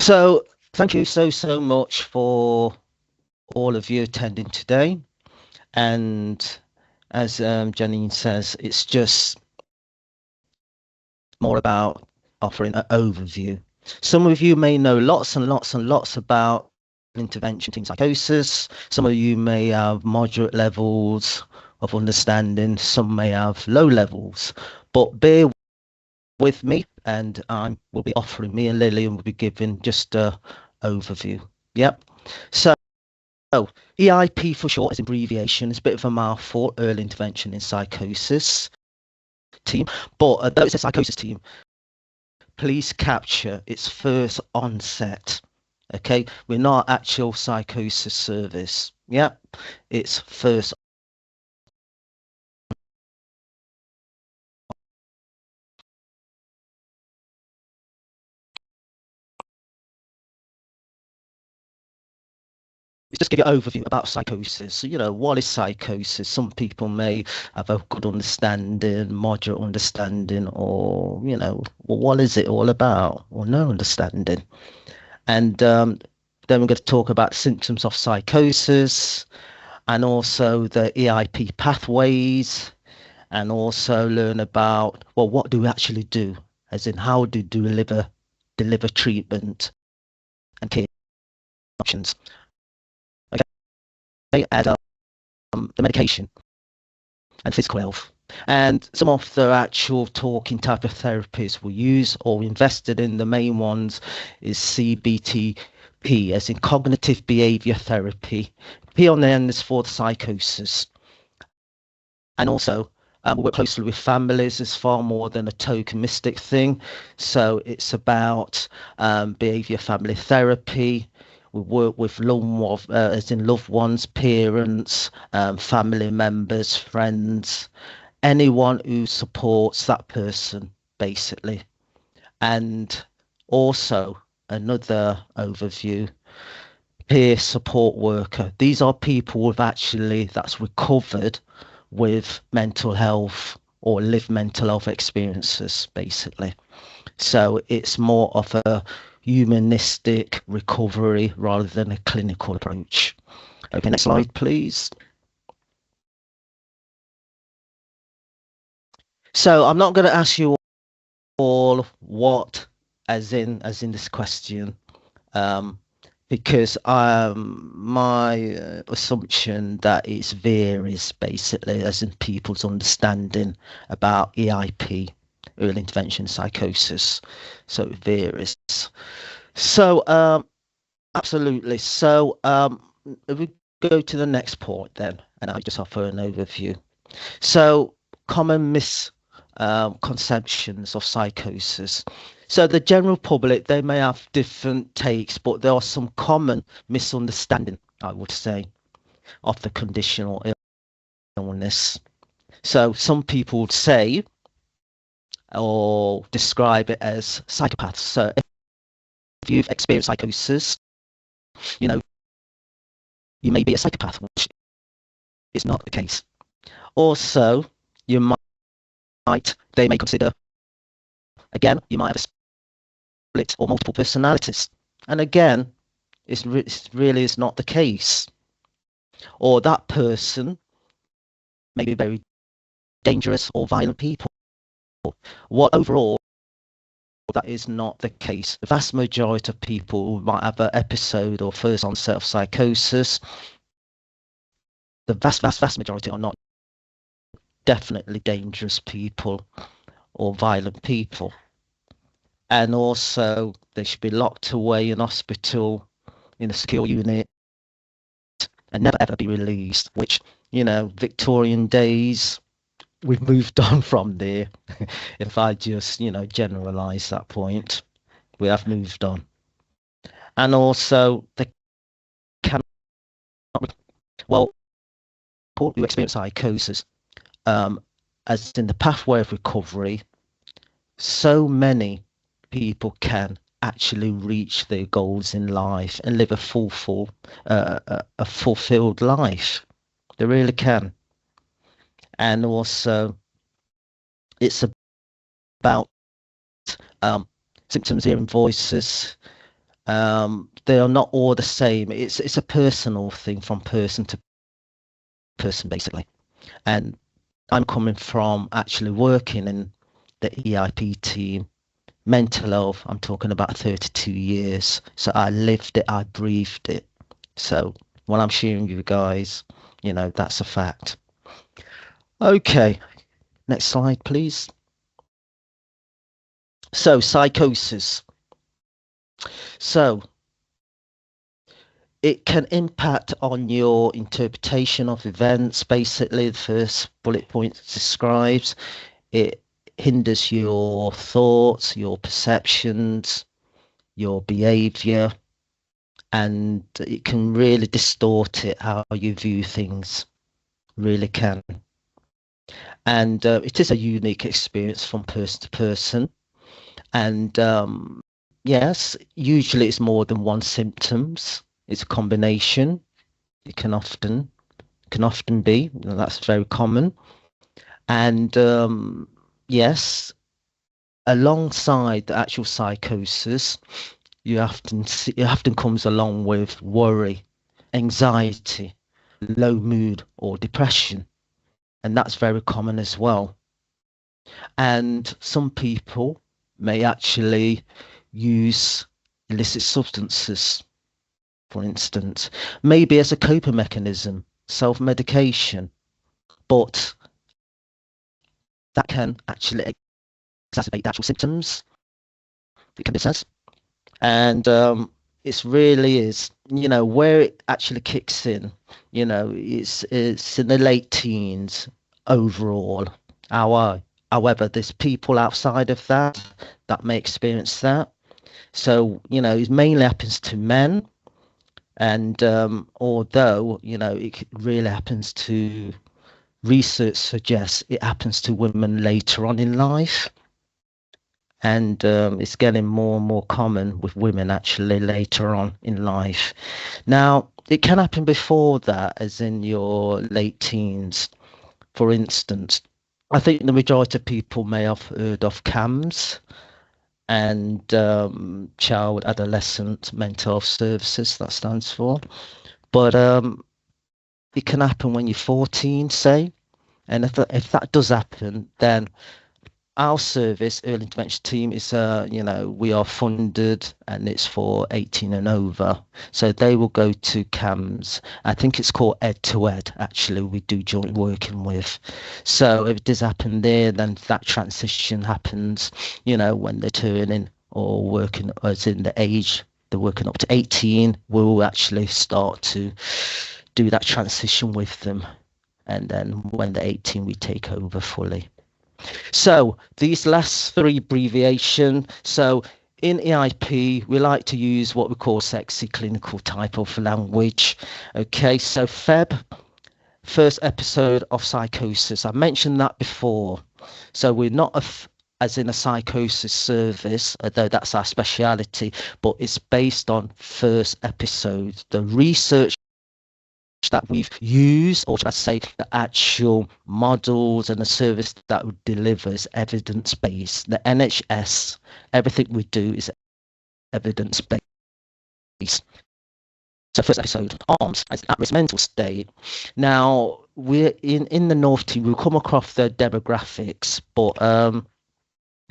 So thank you so much for all of you attending today. And as Janine says, it's just more about offering an overview. Some of you may know lots and lots and lots about intervention in psychosis. Some of you may have moderate levels of understanding. Some may have low levels. But bear with me, and I will be offering, me and Lilian will be giving just a overview. Yep. So EIP for short is abbreviation. It's a bit of a mouthful, early intervention in psychosis team. But though it's a psychosis team, please capture its first onset. Okay, we're not actual psychosis service. Yeah, it's first. Just give you an overview about psychosis. So, what is psychosis? Some people may have a good understanding, moderate understanding, or, well, what is it all about? Or no understanding. And then we're going to talk about symptoms of psychosis and also the EIP pathways, and also learn about, well, what do we actually do? As in, how do we deliver treatment and care options? Okay, and the medication and physical health. And some of the actual talking type of therapies we use or invested in, the main ones is CBTP, as in cognitive behavior therapy. P on the end is for the psychosis. And also, we work closely with families. It's far more than a tokenistic thing. So it's about behavior family therapy. We work with loved ones, parents, family members, friends, anyone who supports that person, basically. And also, another overview, peer support worker. These are people that's recovered with mental health or live mental health experiences, basically. So it's more of a humanistic recovery rather than a clinical approach. Okay, next slide, please. So I'm not going to ask you all what, as in this question, because my assumption that it varies basically, as in people's understanding about EIP, early intervention psychosis. So it varies. So absolutely. So if we go to the next point then, and I just offer an overview. So common misconceptions of psychosis. So the general public, they may have different takes, but there are some common misunderstanding, I would say, of the conditional illness. So some people would say or describe it as psychopaths. So if you've experienced psychosis, you know, you may be a psychopath, which is not the case. Also, they may consider, again, you might have a split or multiple personalities. And again, it really is not the case. Or that person may be very dangerous or violent people. What overall, that is not the case. The vast majority of people who might have an episode or first onset of psychosis, the vast majority are not definitely dangerous people or violent people. And also, they should be locked away in hospital in a secure unit and never ever be released, which, Victorian days, we've moved on from there. If I just, generalize that point, we have moved on. And also, they cannot, well, people who experience psychosis, as in the pathway of recovery, so many people can actually reach their goals in life and live a fulfilled life. They really can. And also, it's about symptoms, hearing voices, They are not all the same. It's a personal thing from person to person, basically. And I'm coming from actually working in the EIP team, mental health. I'm talking about 32 years. So I lived it, I breathed it. So when I'm sharing with you guys, that's a fact. Okay, next slide, please. So psychosis. So it can impact on your interpretation of events. Basically, the first bullet point describes it hinders your thoughts, your perceptions, your behavior, and it can really distort it, how you view things, really can. And it is a unique experience from person to person. And yes, usually it's more than one symptoms. It's a combination. It can often be. That's very common. And yes, alongside the actual psychosis, it often comes along with worry, anxiety, low mood, or depression, and that's very common as well. And some people may actually use illicit substances, for instance, maybe as a coping mechanism, self-medication, but that can actually exacerbate the actual symptoms. It can be said. And it really is, where it actually kicks in, it's in the late teens overall. However, there's people outside of that may experience that. So, it mainly happens to men. And although, it really happens to, research suggests it happens to women later on in life. And it's getting more and more common with women actually later on in life. Now, it can happen before that, as in your late teens. For instance, I think the majority of people may have heard of CAMS and Child Adolescent Mental Health Services, that stands for. But it can happen when you're 14, say. And if that does happen, then our service, early intervention team, is we are funded and it's for 18 and over. So they will go to CAMS. I think it's called Ed to Ed, actually, we do joint working with. So if it does happen there, then that transition happens, when they're turning or working as in the age, they're working up to 18, we'll actually start to do that transition with them. And then when they're 18, we take over fully. So these last three abbreviation. So in EIP, we like to use what we call sexy clinical type of language. Okay, so first episode of psychosis. I mentioned that before. So we're not as in a psychosis service, although that's our speciality, but it's based on first episode. The research that we've used, or should I say the actual models and the service that we deliver is evidence-based. The NHS, everything we do is evidence-based. So first episode, arms as at-risk mental state. Now, we're in the North team, we'll come across the demographics, but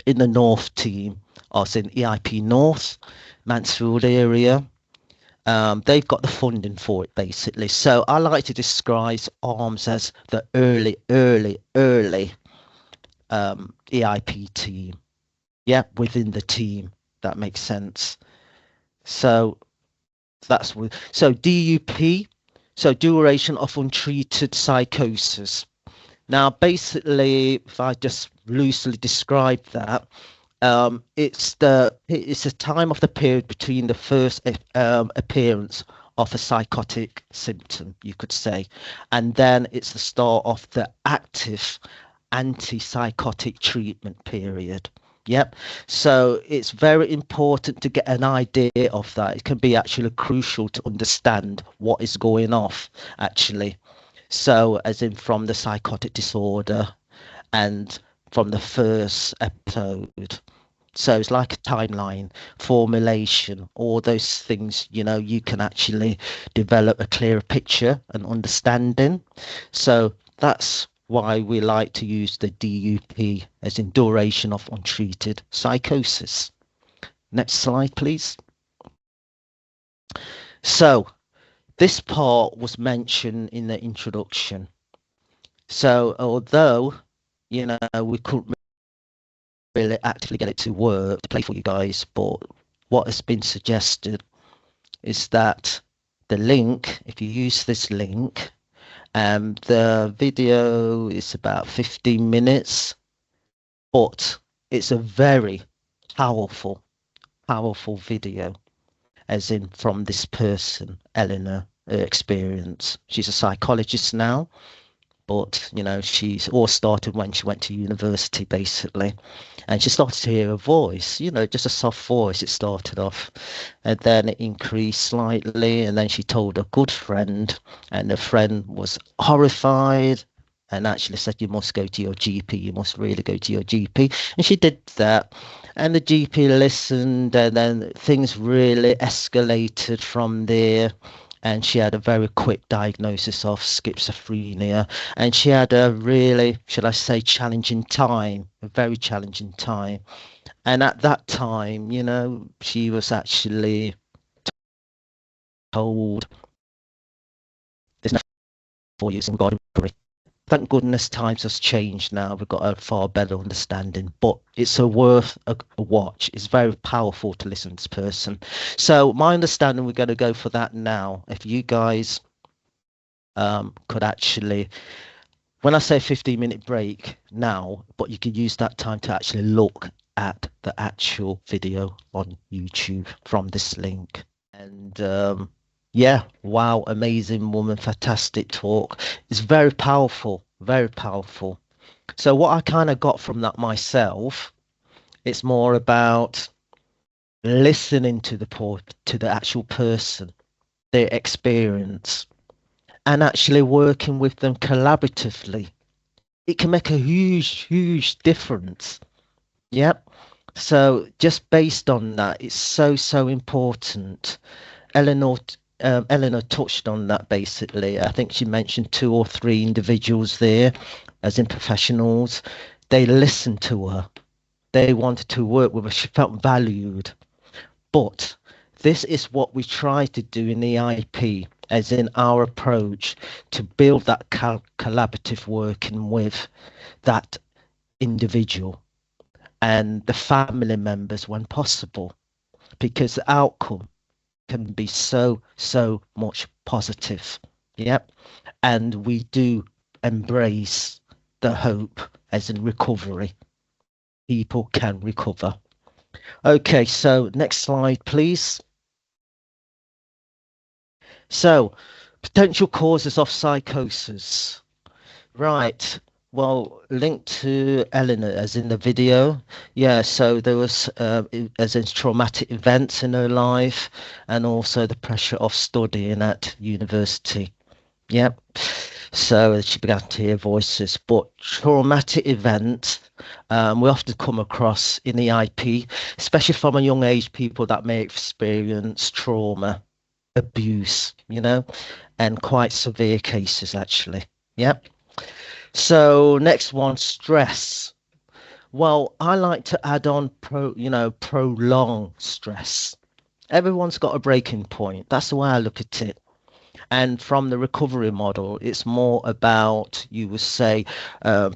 in the North team, I was in EIP North, Mansfield area. They've got the funding for it, basically. So I like to describe ARMS as the early EIP team. Yeah, within the team. That makes sense. So that's so DUP, so duration of untreated psychosis. Now, basically, if I just loosely describe that, it's the time of the period between the first appearance of a psychotic symptom, you could say, and then it's the start of the active antipsychotic treatment period. Yep. So it's very important to get an idea of that. It can be actually crucial to understand what is going off, actually. So as in from the psychotic disorder and from the first episode. So it's like a timeline, formulation, all those things, you can actually develop a clearer picture and understanding. So that's why we like to use the DUP, as in duration of untreated psychosis. Next slide, please. So this part was mentioned in the introduction. So although, we couldn't really actively get it to work to play for you guys, but what has been suggested is that the link, if you use this link, the video is about 15 minutes, but it's a very powerful video, as in from this person, Eleanor, experience. She's a psychologist now, but she's all started when she went to university, basically, and she started to hear a voice, just a soft voice. It started off, and then it increased slightly, and then she told a good friend, and the friend was horrified and actually said, you must go to your GP, you must really go to your GP. And she did that, and the GP listened, and then things really escalated from there. And she had a very quick diagnosis of schizophrenia, and she had a really, should I say, challenging time, a very challenging time. And at that time, she was actually told there's nothing for you in regarding recovery. Thank goodness times has changed now. We've got a far better understanding, but it's worth a watch. It's very powerful to listen to this person. So my understanding, we're going to go for that now. If you guys could actually, when I say 15-minute break now, but you can use that time to actually look at the actual video on YouTube from this link. And yeah, wow, amazing woman, fantastic talk. It's very powerful, very powerful. So what I kind of got from that myself, it's more about listening to the actual person, their experience, and actually working with them collaboratively. It can make a huge difference. Yep. So just based on that, it's so important. Eleanor touched on that basically. I think she mentioned 2 or 3 individuals there, as in professionals. They listened to her. They wanted to work with her. She felt valued. But this is what we try to do in the IP, as in our approach to build that collaborative working with that individual and the family members when possible, because the outcome can be so much positive. Yep. And we do embrace the hope, as in recovery. People can recover. Okay, so next slide, please. So potential causes of psychosis. Right. Well, linked to Eleanor, as in the video. Yeah, so there was, as in traumatic events in her life, and also the pressure of studying at university. Yep. So she began to hear voices. But traumatic events, we often come across in the IP, especially from a young age, people that may experience trauma, abuse, and quite severe cases, actually. Yep. So next one, stress. Well, I like to add on prolonged stress. Everyone's got a breaking point. That's the way I look at it. And from the recovery model, it's more about, you would say,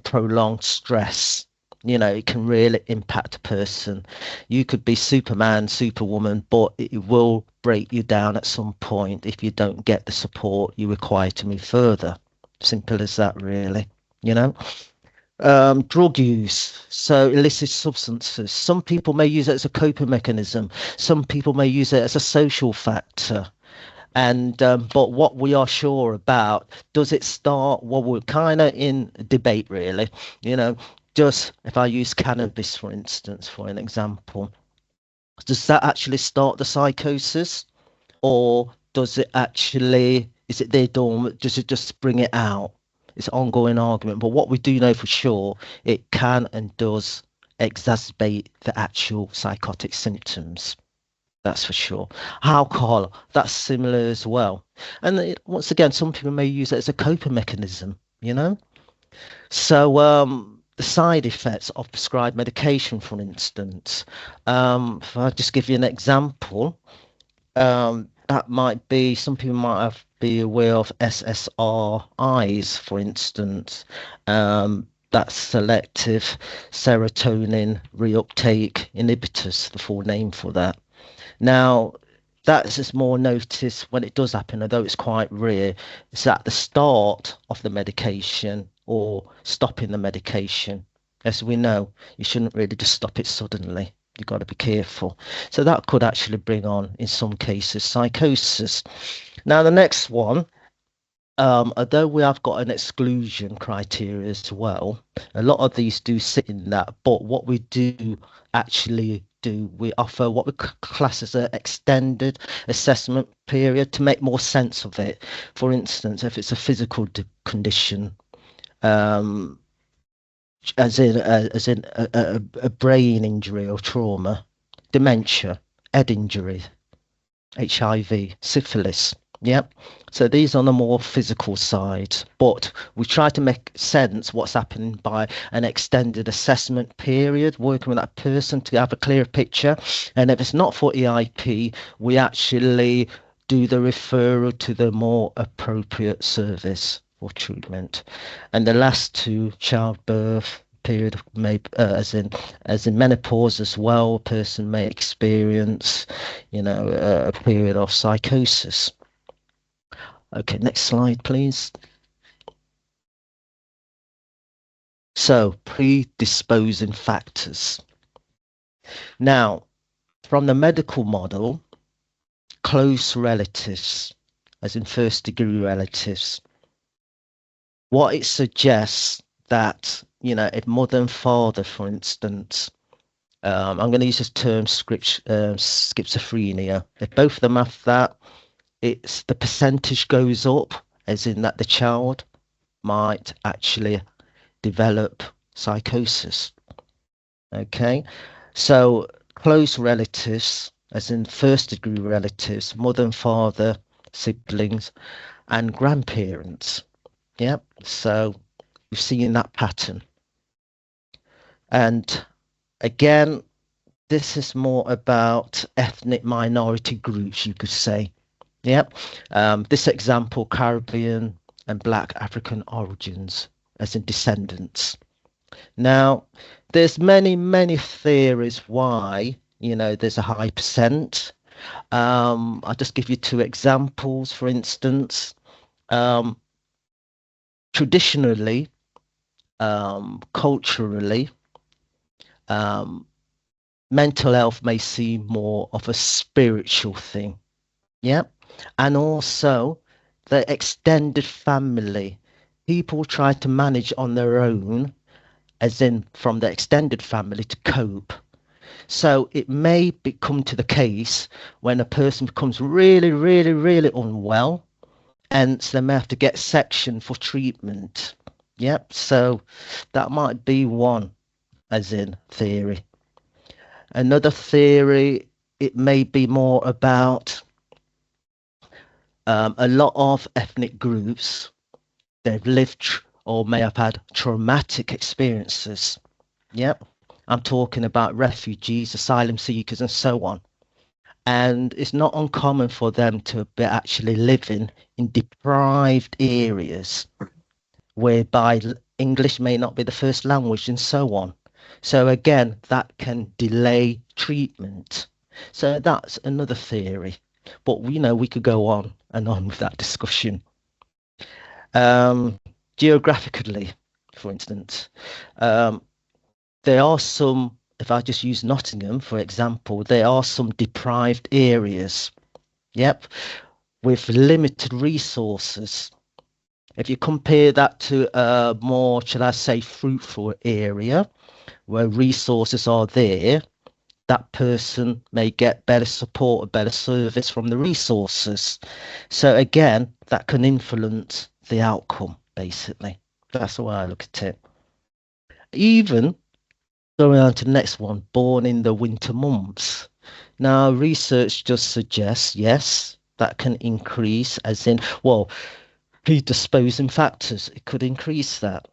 prolonged stress. It can really impact a person. You could be Superman, Superwoman, but it will break you down at some point if you don't get the support you require to move further. Simple as that, really. Drug use, so illicit substances. Some people may use it as a coping mechanism. Some people may use it as a social factor. And but what we are sure about, does it start? Well, we're kind of in debate, really. Just if I use cannabis, for instance, for an example, does that actually start the psychosis, or does it actually, is it there dormant? Does it just bring it out? It's an ongoing argument. But what we do know for sure, it can and does exacerbate the actual psychotic symptoms. That's for sure. Alcohol, that's similar as well. And once again, some people may use it as a coping mechanism, you know? So, the side effects of prescribed medication, for instance, if I just give you an example, that might be some people might be aware of SSRIs, for instance. That's selective serotonin reuptake inhibitors, the full name for that. Now, that's just more noticed when it does happen, although it's quite rare. It's at the start of the medication or stopping the medication. As we know, you shouldn't really just stop it suddenly. You've got to be careful. So that could actually bring on, in some cases, psychosis. Now, the next one, although we have got an exclusion criteria as well, a lot of these do sit in that. But what we do actually do, we offer what we class as an extended assessment period to make more sense of it. For instance, if it's a physical condition, as in a brain injury or trauma, dementia, head injury, HIV, syphilis. Yep. So these on the more physical side, but we try to make sense what's happening by an extended assessment period, working with that person to have a clear picture. And if it's not for EIP, we actually do the referral to the more appropriate service for treatment. And the last two, childbirth period, may as in menopause as well, a person may experience, a period of psychosis. Okay, next slide, please. So, predisposing factors. Now, from the medical model, close relatives, as in first-degree relatives, what it suggests that, if mother and father, for instance, I'm going to use this term schizophrenia, if both of them have that, it's the percentage goes up, as in that the child might actually develop psychosis. Okay, so close relatives, as in first degree relatives, mother and father, siblings, and grandparents. Yep, so we've seen that pattern. And again, this is more about ethnic minority groups, you could say. Yep. This example, Caribbean and Black African origins, as in descendants. Now, there's many theories why, there's a high percent. I'll just give you two examples, for instance. Traditionally, culturally, mental health may seem more of a spiritual thing. Yeah. And also the extended family. People try to manage on their own, as in from the extended family, to cope. So it may come to the case when a person becomes really unwell, and so they may have to get sectioned for treatment. Yep. So that might be one, as in theory. Another theory, it may be more about a lot of ethnic groups, they've lived or may have had traumatic experiences. Yep. I'm talking about refugees, asylum seekers, and so on. And it's not uncommon for them to be actually living in deprived areas whereby English may not be the first language and so on. So again, that can delay treatment. So that's another theory. But we could go on and on with that discussion. Geographically, for instance, there are some, if I just use Nottingham, for example, there are some deprived areas, yep, with limited resources. If you compare that to a more, shall I say, fruitful area where resources are there, that person may get better support, better service from the resources. So again, that can influence the outcome, basically. That's the way I look at it. Even Going on to the next one, born in the winter months. Now, research just suggests, yes, that can increase, as in, well, predisposing factors, it could increase that.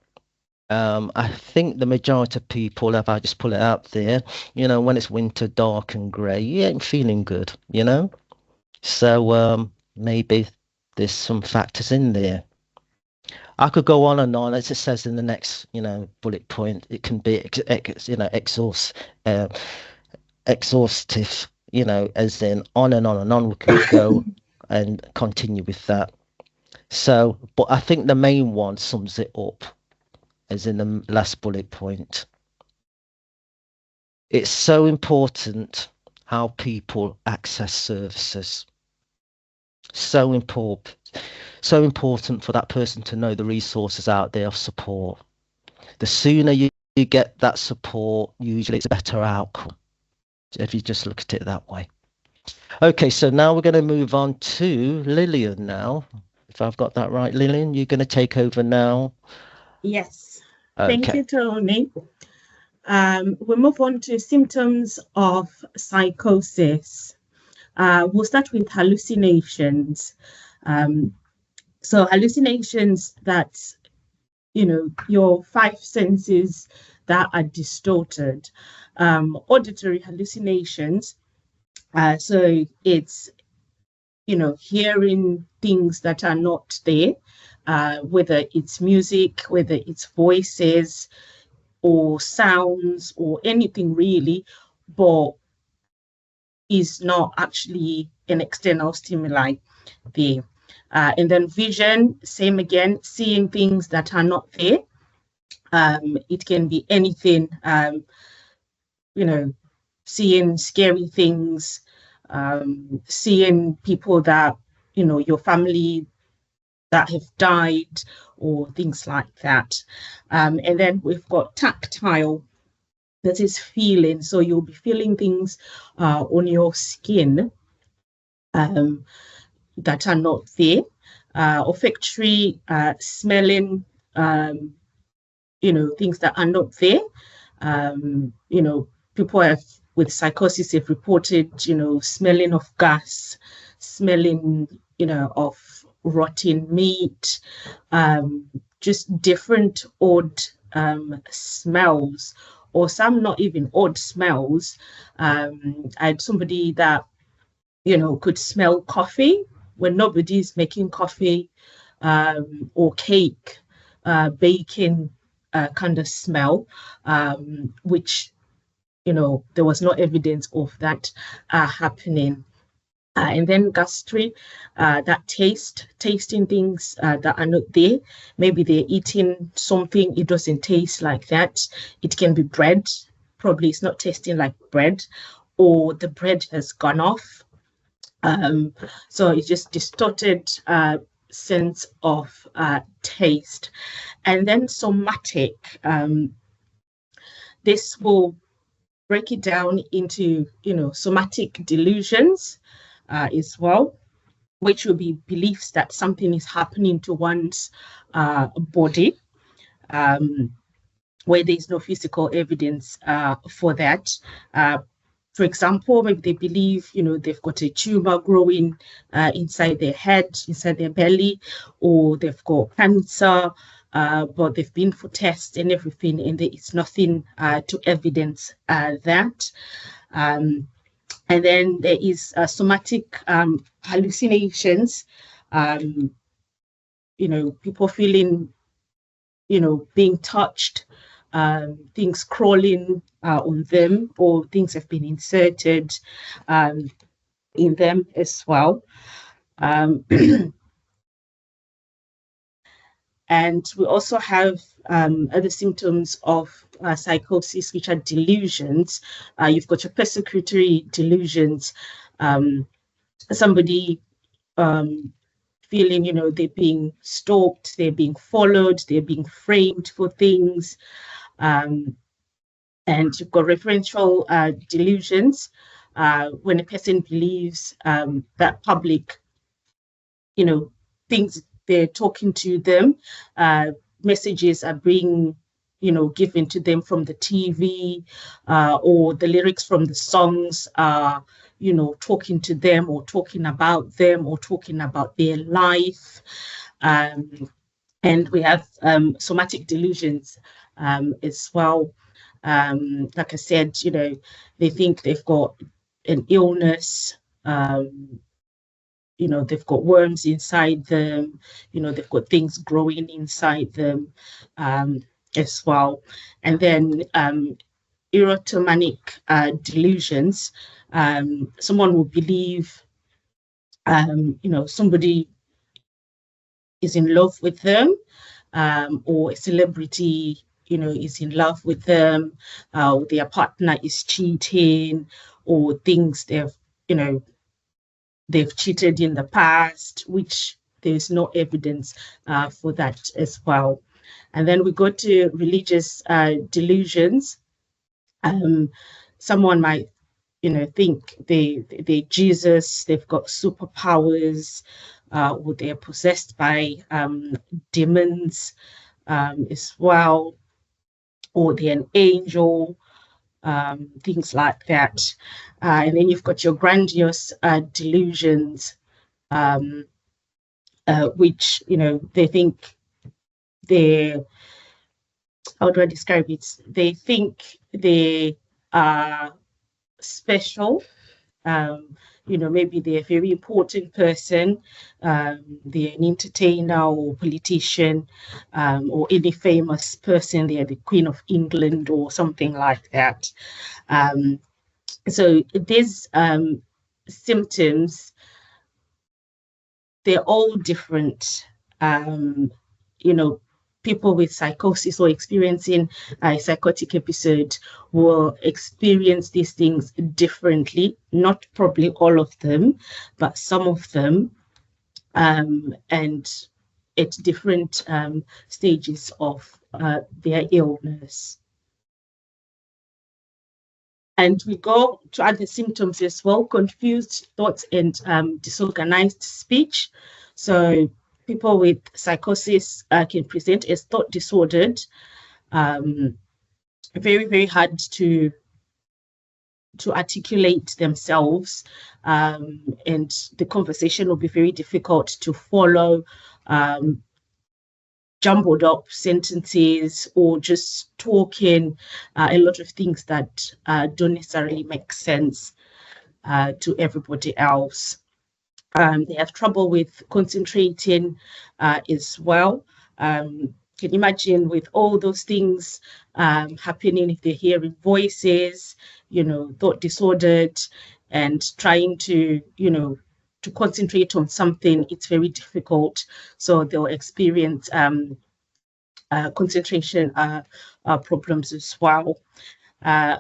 I think the majority of people, if I just pull it out there, when it's winter, dark and grey, you ain't feeling good, So maybe there's some factors in there. I could go on and on, as it says in the next, bullet point. It can be, uh, exhaustive, as in on and on and on. We could go and continue with that. So, but I think the main one sums it up, as in the last bullet point. It's so important how people access services. So important. So important for that person to know the resources out there of support. The sooner you get that support, usually it's a better outcome, if you just look at it that way. Okay, so now we're going to move on to Lilian now. If I've got that right, Lilian, you're going to take over now. Yes. Okay. Thank you, Tony. We move on to symptoms of psychosis. We'll start with hallucinations. So hallucinations, that's, your five senses that are distorted. Auditory hallucinations. So it's, hearing things that are not there, whether it's music, whether it's voices or sounds or anything really, but is not actually an external stimuli there. And then vision, same again, seeing things that are not there. It can be anything, seeing scary things, seeing people that, your family that have died or things like that. And then we've got tactile, that is feeling. So you'll be feeling things on your skin that are not there. Olfactory, smelling, things that are not there. People with psychosis have reported, smelling of gas, smelling, of rotting meat, just different odd smells, or some not even odd smells. I had somebody that, could smell coffee when nobody's making coffee, or cake, baking kind of smell, which, there was no evidence of that happening. And then gastric, that tasting things that are not there. Maybe they're eating something, it doesn't taste like that. It can be bread, probably it's not tasting like bread, or the bread has gone off. So it's just distorted sense of taste. And then somatic, this will break it down into, somatic delusions as well, which will be beliefs that something is happening to one's body, where there's no physical evidence for that. For example, maybe they believe, they've got a tumor growing inside their head, inside their belly, or they've got cancer, but they've been for tests and everything, and there is nothing to evidence that. And then there is somatic hallucinations, people feeling, being touched, things crawling on them, or things have been inserted in them as well. And we also have other symptoms of psychosis, which are delusions. You've got your persecutory delusions, somebody feeling, they're being stalked, they're being followed, they're being framed for things. And you've got referential delusions, when a person believes that public, things they're talking to them, messages are being, given to them from the TV, or the lyrics from the songs are, talking to them or talking about them or talking about their life. And we have somatic delusions as well. Like I said, they think they've got an illness, they've got worms inside them, they've got things growing inside them as well. And then erotomanic delusions, someone will believe, somebody is in love with them, or a celebrity, is in love with them, or their partner is cheating, or things they've cheated in the past, which there's no evidence for that as well. And then we go to religious delusions. Someone might, think they Jesus, they've got superpowers, or they're possessed by demons as well, or they're an angel, things like that. And then you've got your grandiose delusions, which, they think how do I describe it? They think they are special. Maybe they're a very important person, they're an entertainer or politician, or any famous person, they're the Queen of England or something like that. So these symptoms, they're all different. People with psychosis or experiencing a psychotic episode will experience these things differently, not probably all of them, but some of them, and at different stages of their illness. And we go to other symptoms as well: confused thoughts and disorganized speech. So people with psychosis can present as thought disordered, very, very hard to articulate themselves, and the conversation will be very difficult to follow, jumbled up sentences, or just talking a lot of things that don't necessarily make sense to everybody else. They have trouble with concentrating as well. Can you imagine with all those things happening, if they're hearing voices, thought disordered, and trying to, to concentrate on something, it's very difficult. So they'll experience concentration problems as well.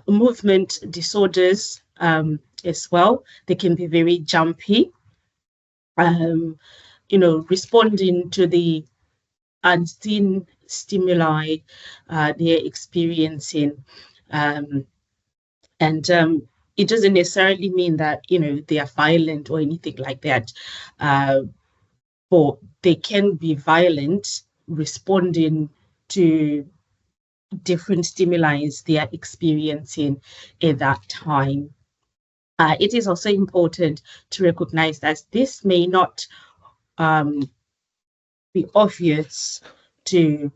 Movement disorders as well. They can be very jumpy, responding to the unseen stimuli they're experiencing. And it doesn't necessarily mean that, they are violent or anything like that. But they can be violent, responding to different stimuli they are experiencing at that time. It is also important to recognize that this may not be obvious to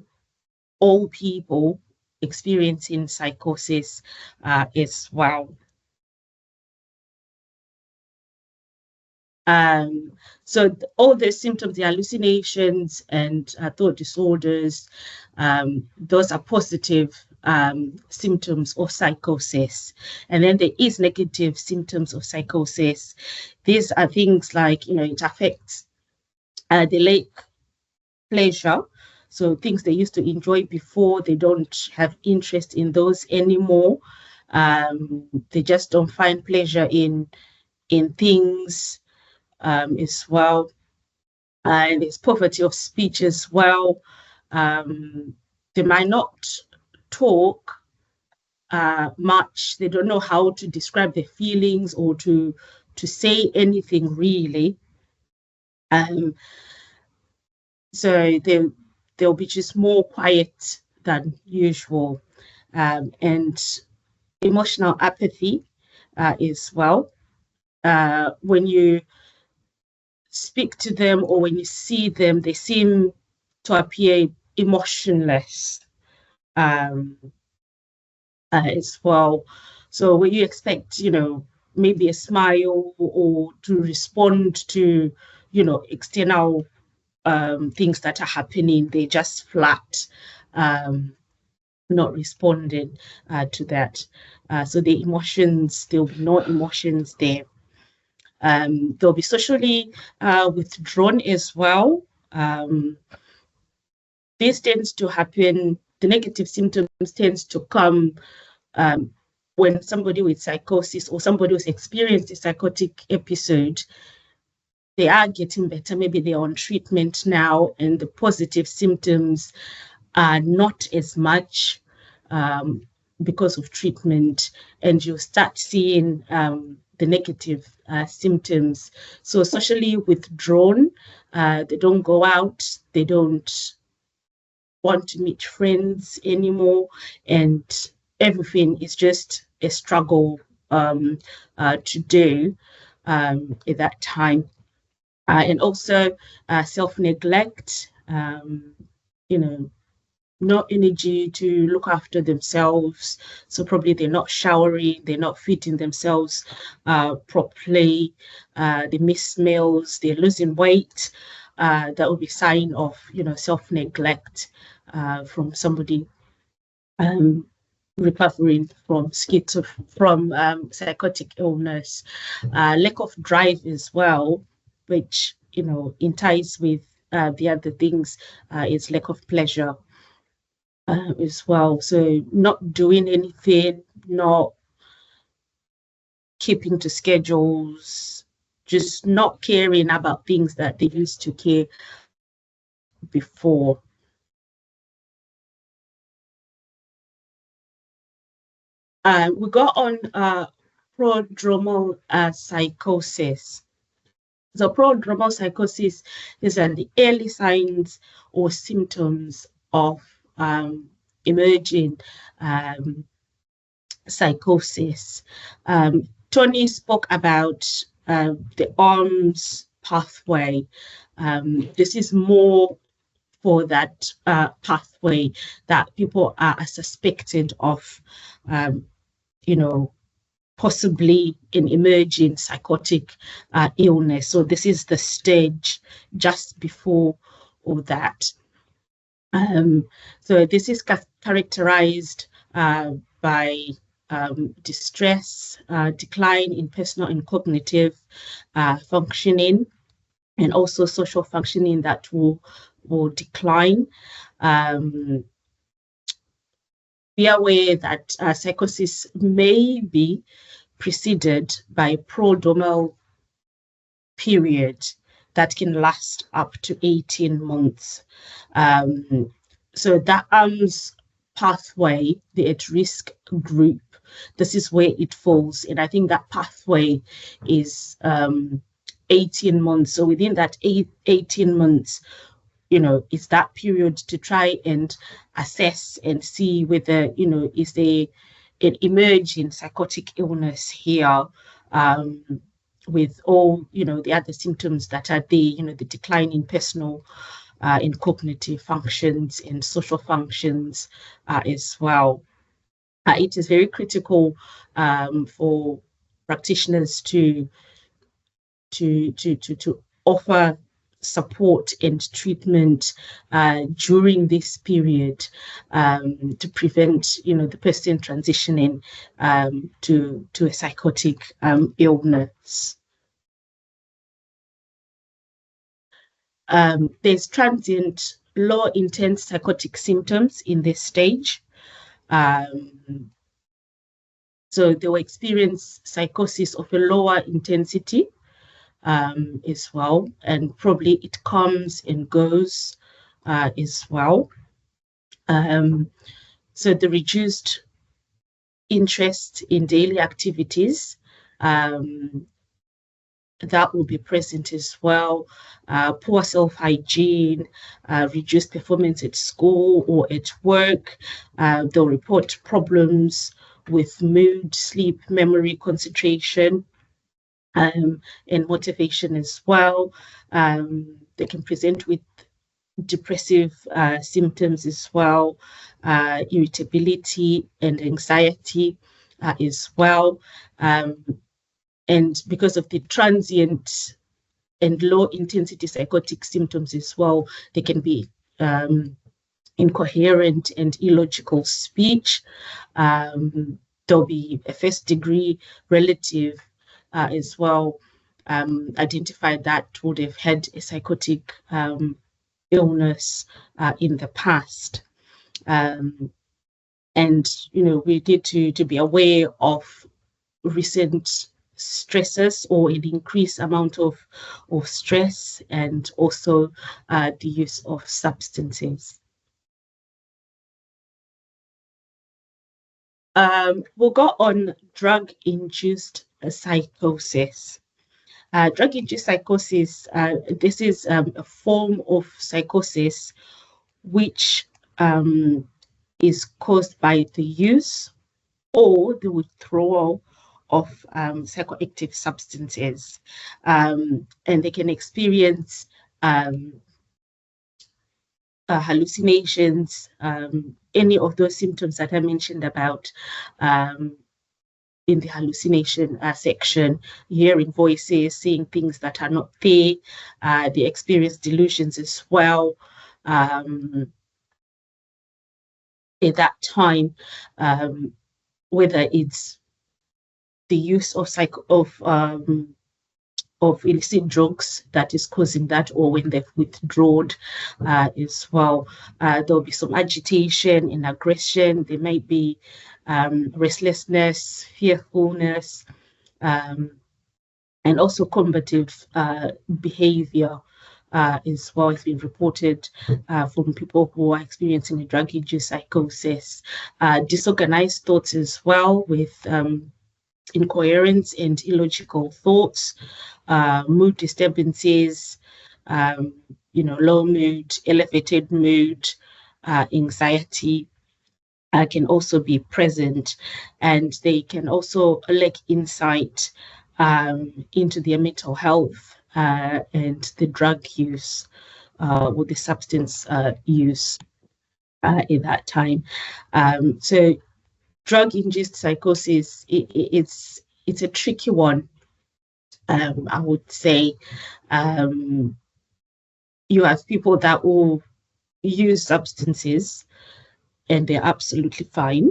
all people experiencing psychosis as well. So all the symptoms, the hallucinations and thought disorders, those are positive symptoms of psychosis. And then there is negative symptoms of psychosis. These are things like, it affects the lack pleasure. So things they used to enjoy before, they don't have interest in those anymore. They just don't find pleasure in things as well. And there's poverty of speech as well. They might not talk much. They don't know how to describe their feelings or to say anything really. So they'll be just more quiet than usual, and emotional apathy as well. When you speak to them or when you see them, they seem to appear emotionless as well. So when you expect, maybe a smile or to respond to, external things that are happening, they just flat, not responding to that. So the emotions, there'll be no emotions there. They'll be socially withdrawn as well. This tends to happen, the negative symptoms tends to come when somebody with psychosis or somebody who's experienced a psychotic episode, they are getting better. Maybe they're on treatment now, and the positive symptoms are not as much because of treatment, and you start seeing the negative symptoms. So socially withdrawn, they don't go out, they don't want to meet friends anymore, and everything is just a struggle to do at that time. And also self-neglect, no energy to look after themselves. So probably they're not showering, they're not feeding themselves properly, they miss meals, they're losing weight. That would be a sign of, self-neglect from somebody recovering from psychotic illness. Lack of drive as well, which, in ties with the other things, is lack of pleasure as well. So not doing anything, not keeping to schedules, just not caring about things that they used to care before. We go on prodromal psychosis. So prodromal psychosis is the early signs or symptoms of emerging psychosis. Tony spoke about the arms pathway. This is more for that pathway that people are suspected of, possibly an emerging psychotic illness. So this is the stage just before all that. So this is characterized by distress, decline in personal and cognitive functioning, and also social functioning that will decline. Be aware that psychosis may be preceded by a prodromal period that can last up to 18 months. So that ARMS pathway, the at-risk group, this is where it falls. And I think that pathway is 18 months. So within that 18 months, it's that period to try and assess and see whether, is there an emerging psychotic illness here, with all, the other symptoms that are there, the decline in personal in cognitive functions and social functions as well. It is very critical for practitioners to offer support and treatment during this period to prevent, the person transitioning to a psychotic illness. There's transient low intense psychotic symptoms in this stage. So they will experience psychosis of a lower intensity as well, and probably it comes and goes as well. So the reduced interest in daily activities, that will be present as well. Poor self-hygiene, reduced performance at school or at work. They'll report problems with mood, sleep, memory, concentration, and motivation as well. They can present with depressive symptoms as well, irritability and anxiety as well. And because of the transient and low intensity psychotic symptoms as well, they can be incoherent and illogical speech. There'll be a first degree relative as well, identified that would have had a psychotic illness in the past. And, we need to be aware of recent stresses or an increased amount of stress, and also the use of substances. We'll go on drug-induced psychosis. Drug-induced psychosis, this is a form of psychosis which is caused by the use or the withdrawal of psychoactive substances, and they can experience hallucinations, any of those symptoms that I mentioned about in the hallucination section, hearing voices, seeing things that are not there. They experience delusions as well. At that time, whether it's the use of illicit drugs that is causing that, or when they've withdrawn as well. There'll be some agitation and aggression. There might be restlessness, fearfulness, and also combative behavior as well has been reported from people who are experiencing a drug-induced psychosis. Disorganized thoughts as well, with incoherence and illogical thoughts, mood disturbances, low mood, elevated mood, anxiety can also be present, and they can also lack insight into their mental health and the drug use or the substance use at that time. So drug-induced psychosis, it's a tricky one. I would say you have people that will use substances and they're absolutely fine,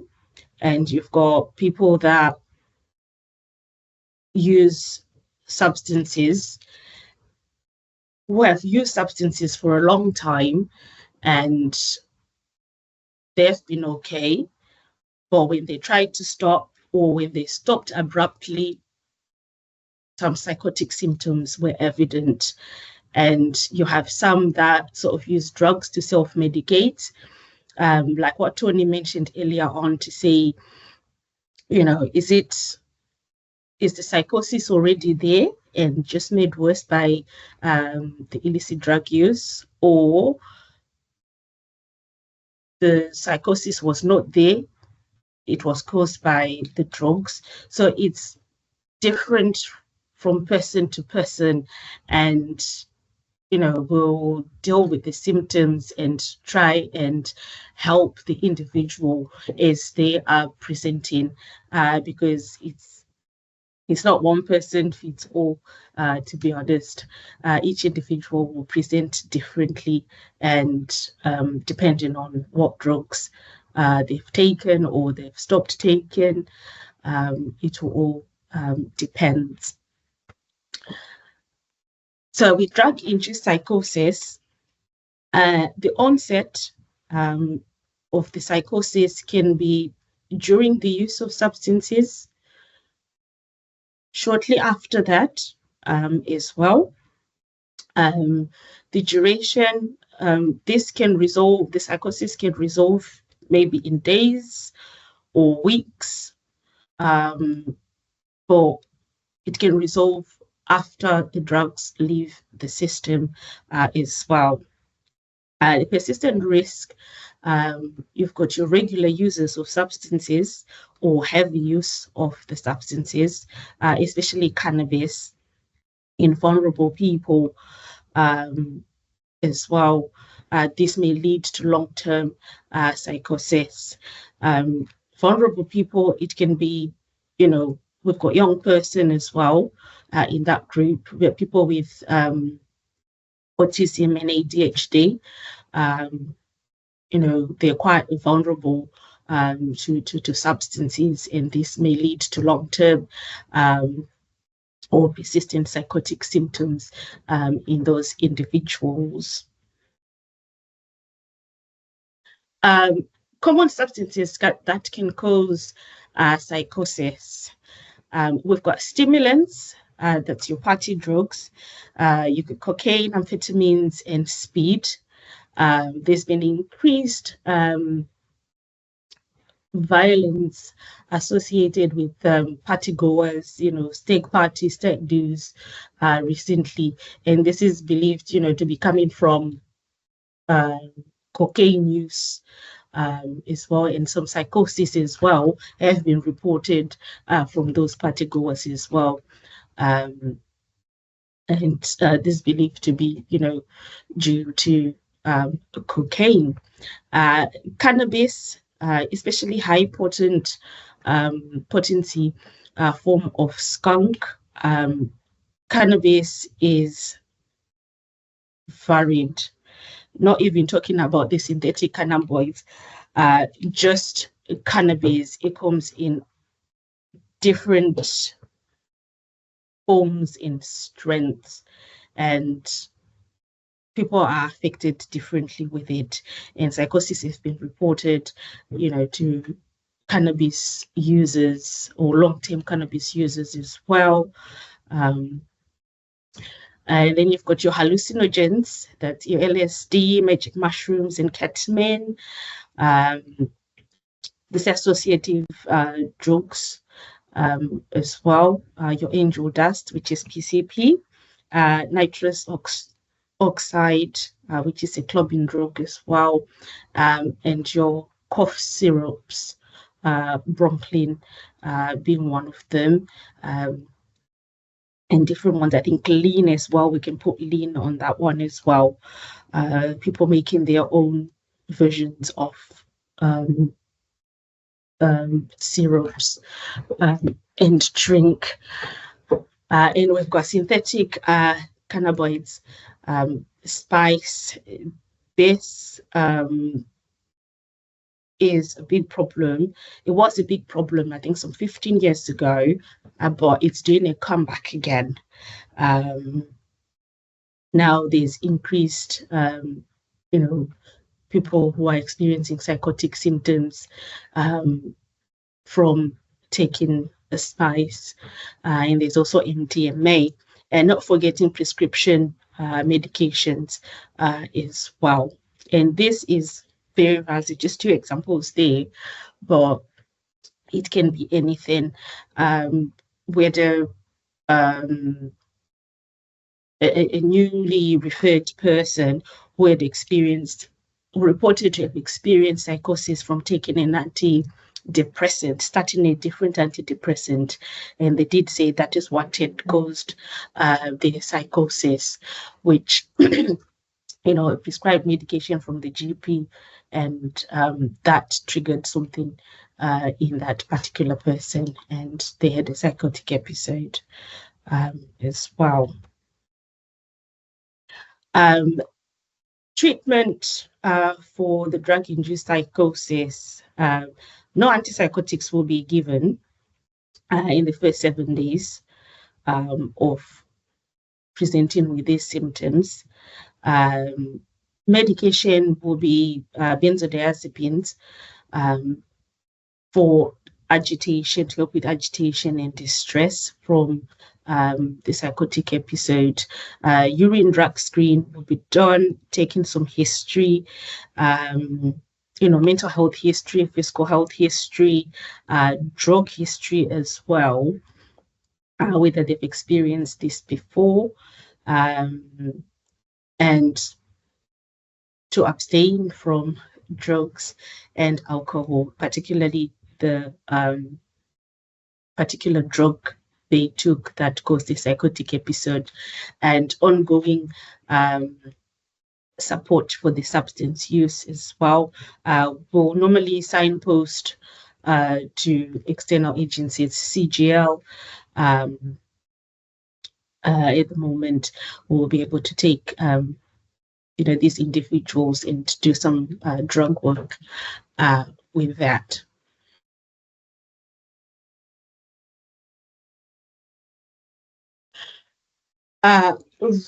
and you've got people that use substances who have used substances for a long time and they've been okay, but when they tried to stop, or when they stopped abruptly, some psychotic symptoms were evident. And you have some that sort of use drugs to self-medicate, like what Tony mentioned earlier on, to say, is the psychosis already there and just made worse by the illicit drug use, or the psychosis was not there, it was caused by the drugs. So it's different from person to person, and we'll deal with the symptoms and try and help the individual as they are presenting, because it's not one person fits all, to be honest. Each individual will present differently, and depending on what drugs they've taken or they've stopped taking, it will all depend. So with drug-induced psychosis, the onset of the psychosis can be during the use of substances, shortly after that as well. The duration, the psychosis can resolve maybe in days or weeks, but it can resolve after the drugs leave the system as well. The persistent risk, you've got your regular users of substances or heavy use of the substances, especially cannabis, in vulnerable people as well. This may lead to long-term psychosis. Vulnerable people, it can be, we've got young person as well in that group, people with autism and ADHD. They're quite vulnerable to substances, and this may lead to long-term or persistent psychotic symptoms in those individuals. Common substances that can cause psychosis. We've got stimulants, that's your party drugs. You've got cocaine, amphetamines, and speed. There's been increased violence associated with party goers, stag parties, stag do's recently. And this is believed, to be coming from cocaine use as well, and some psychosis as well have been reported from those party goers as well. And this is believed to be, due to cocaine. Cannabis, especially high potency form of skunk. Cannabis is varied, not even talking about the synthetic cannabinoids, just cannabis. It comes in different forms and strengths, and people are affected differently with it. And psychosis has been reported, to cannabis users or long-term cannabis users as well. And then you've got your hallucinogens, that's your LSD, magic mushrooms, and ketamine. Dissociative drugs as well, your angel dust, which is PCP, nitrous oxide, which is a clubbing drug as well, and your cough syrups, bronchline being one of them, and different ones. I think lean as well, we can put lean on that one as well. People making their own versions of syrups and drink. And we've got synthetic cannabinoids, spice. This is a big problem. It was a big problem, I think, some 15 years ago, but it's doing a comeback again. Now there's increased, people who are experiencing psychotic symptoms from taking the spice, and there's also MDMA, and not forgetting prescription medications as well. And this is very vast, just two examples there, but it can be anything, whether a newly referred person who had reported to have experienced psychosis from taking an antidepressant, starting a different antidepressant, and they did say that is what had caused the psychosis, which prescribed medication from the GP, and that triggered something in that particular person, and they had a psychotic episode as well. Treatment for the drug-induced psychosis. No antipsychotics will be given in the first 7 days of presenting with these symptoms. Medication will be benzodiazepines for agitation, to help with agitation and distress from the psychotic episode. Urine drug screen will be done, taking some history, mental health history, physical health history, drug history as well. whether they've experienced this before, and to abstain from drugs and alcohol, particularly the particular drug they took that caused the psychotic episode, and ongoing support for the substance use as well. We'll normally signpost to external agencies, CGL. At the moment, we'll be able to take these individuals and do some drug work with that.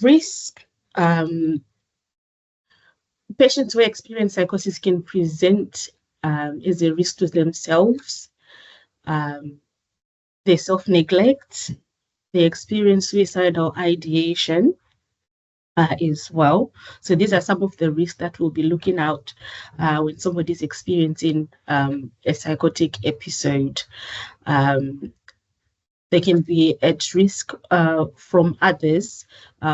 Risk. Patients who experience psychosis can present as a risk to themselves. They self-neglect. They experience suicidal ideation as well. So these are some of the risks that we'll be looking out when somebody's experiencing a psychotic episode. They can be at risk from others,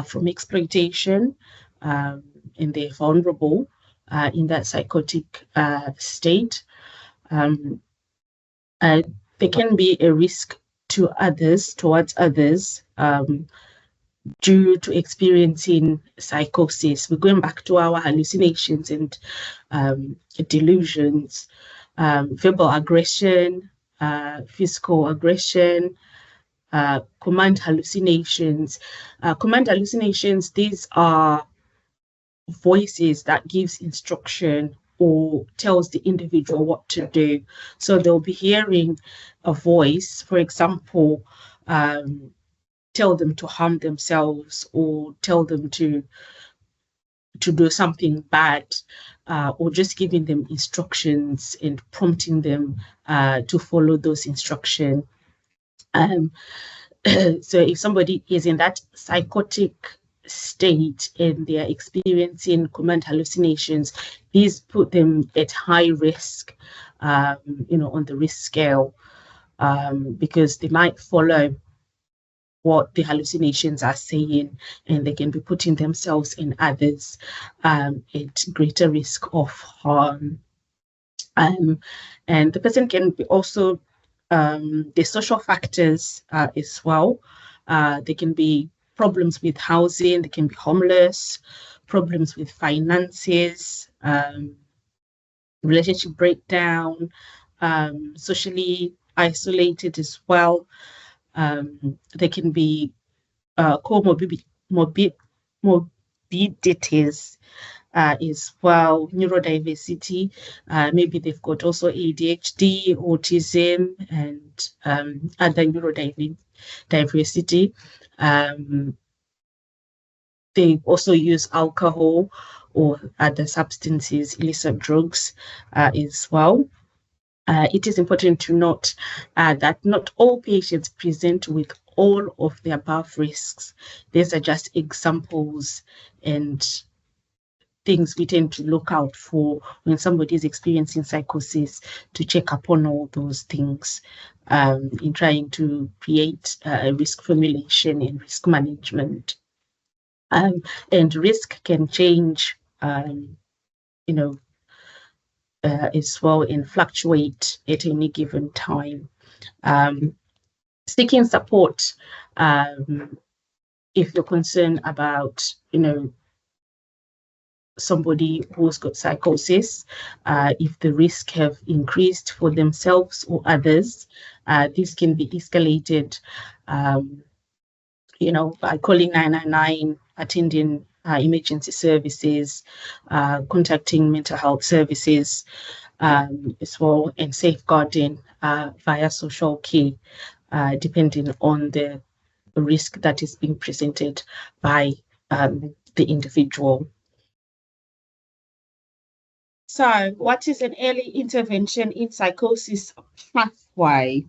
from exploitation, and they're vulnerable in that psychotic state. They can be a risk to others, towards others, due to experiencing psychosis. We're going back to our hallucinations and delusions, verbal aggression, physical aggression, command hallucinations. Command hallucinations, these are voices that gives instruction or tells the individual what to do. So they'll be hearing a voice, for example, tell them to harm themselves or tell them to do something bad, or just giving them instructions and prompting them to follow those instructions. So if somebody is in that psychotic state and they are experiencing command hallucinations, these put them at high risk, on the risk scale, because they might follow what the hallucinations are saying, and they can be putting themselves and others at greater risk of harm. And the person can be also the social factors as well. There can be problems with housing, they can be homeless, problems with finances, relationship breakdown, socially isolated as well. There can be comorbidities as well, neurodiversity. Maybe they've got also ADHD, autism, and other neurodiversity. They also use alcohol or other substances, illicit drugs as well. It is important to note that not all patients present with all of the above risks. These are just examples and things we tend to look out for when somebody is experiencing psychosis, to check upon all those things in trying to create a risk formulation and risk management. And risk can change, as well, and fluctuate at any given time. Seeking support if you're concerned about, somebody who's got psychosis, if the risk have increased for themselves or others, this can be escalated, by calling 999, attending emergency services, contacting mental health services as well, and safeguarding via social care, depending on the risk that is being presented by the individual. So, what is an early intervention in psychosis pathway?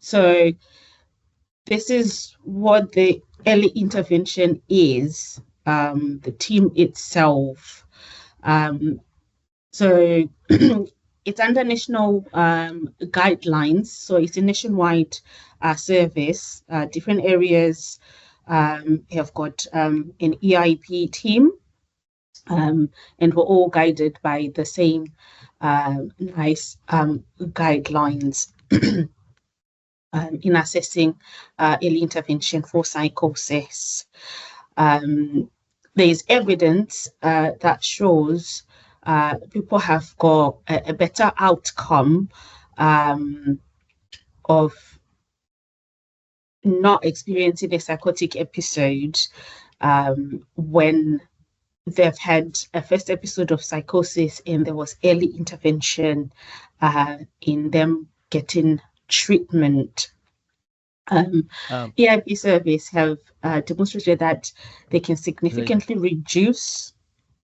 So, this is what the early intervention is, the team itself. So it's under national guidelines, so it's a nationwide service. Different areas have got an EIP team, and we're all guided by the same nice guidelines in assessing early intervention for psychosis. There's evidence that shows people have got a better outcome of not experiencing a psychotic episode when they've had a first episode of psychosis and there was early intervention in them getting treatment. EIP surveys have demonstrated that they can significantly reduce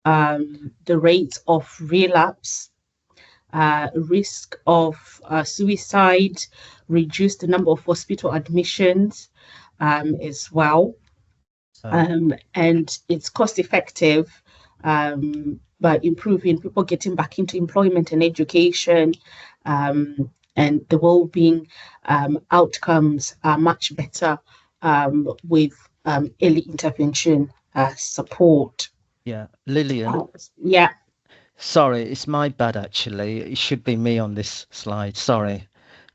the rate of relapse, risk of suicide, reduce the number of hospital admissions as well. And it's cost effective by improving people getting back into employment and education, and the well-being outcomes are much better with early intervention support. Yeah, Lilian. Yeah. Sorry, it's my bad actually. It should be me on this slide. Sorry.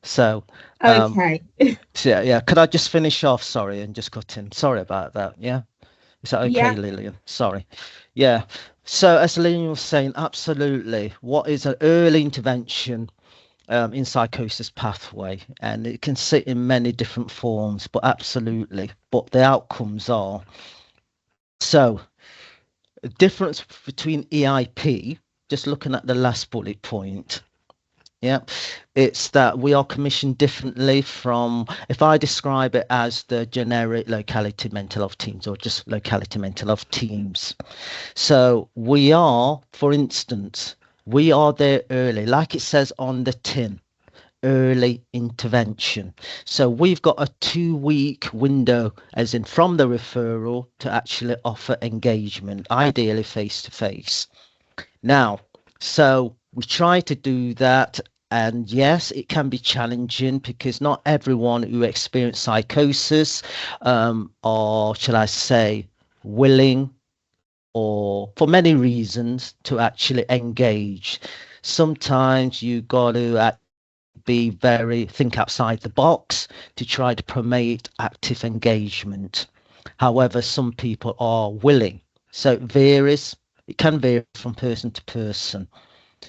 So. Okay. So yeah. Could I just finish off? Sorry, and just cut in. Sorry about that. Yeah. Is that okay, yeah. Lilian? Sorry. Yeah. So as Lilian was saying, absolutely. What is an early intervention in psychosis pathway? And it can sit in many different forms, but absolutely. But the outcomes are. So the difference between EIP, just looking at the last bullet point. Yeah, it's that we are commissioned differently from, if I describe it as the generic locality mental health teams or just locality mental health teams. So we are, for instance, we are there early, like it says on the tin, early intervention. So we've got a 2-week window, as in from the referral to actually offer engagement, ideally face to face. Now, so we try to do that, and yes, it can be challenging because not everyone who experiences psychosis are, shall I say, willing, or for many reasons, to actually engage. Sometimes you got to think outside the box to try to promote active engagement. However, some people are willing, so it varies. It can vary from person to person.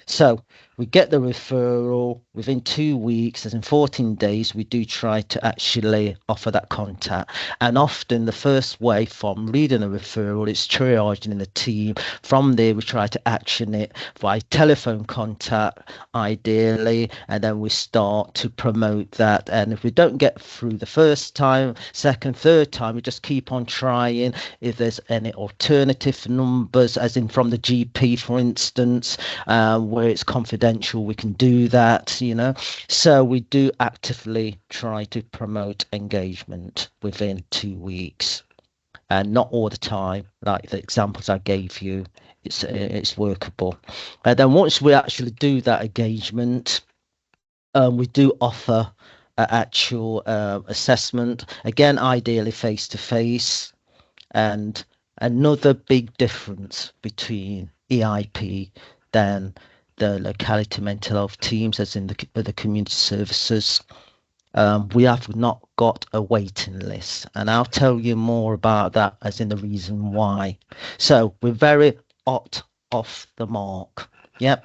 So we get the referral within 2 weeks, as in 14 days, we do try to actually offer that contact. And often the first way from reading a referral is triaging in the team. From there, we try to action it by telephone contact, ideally, and then we start to promote that. And if we don't get through the first time, second, third time, we just keep on trying. If there's any alternative numbers, as in from the GP, for instance, where it's confidential, we can do that, so we do actively try to promote engagement within 2 weeks, and not all the time, like the examples I gave you. It's workable. And then once we actually do that engagement, we do offer an actual assessment, again ideally face to face. And another big difference between EIP than the locality mental health teams, as in the community services, we have not got a waiting list, and I'll tell you more about that, as in the reason why. So we're very hot off the mark. Yep.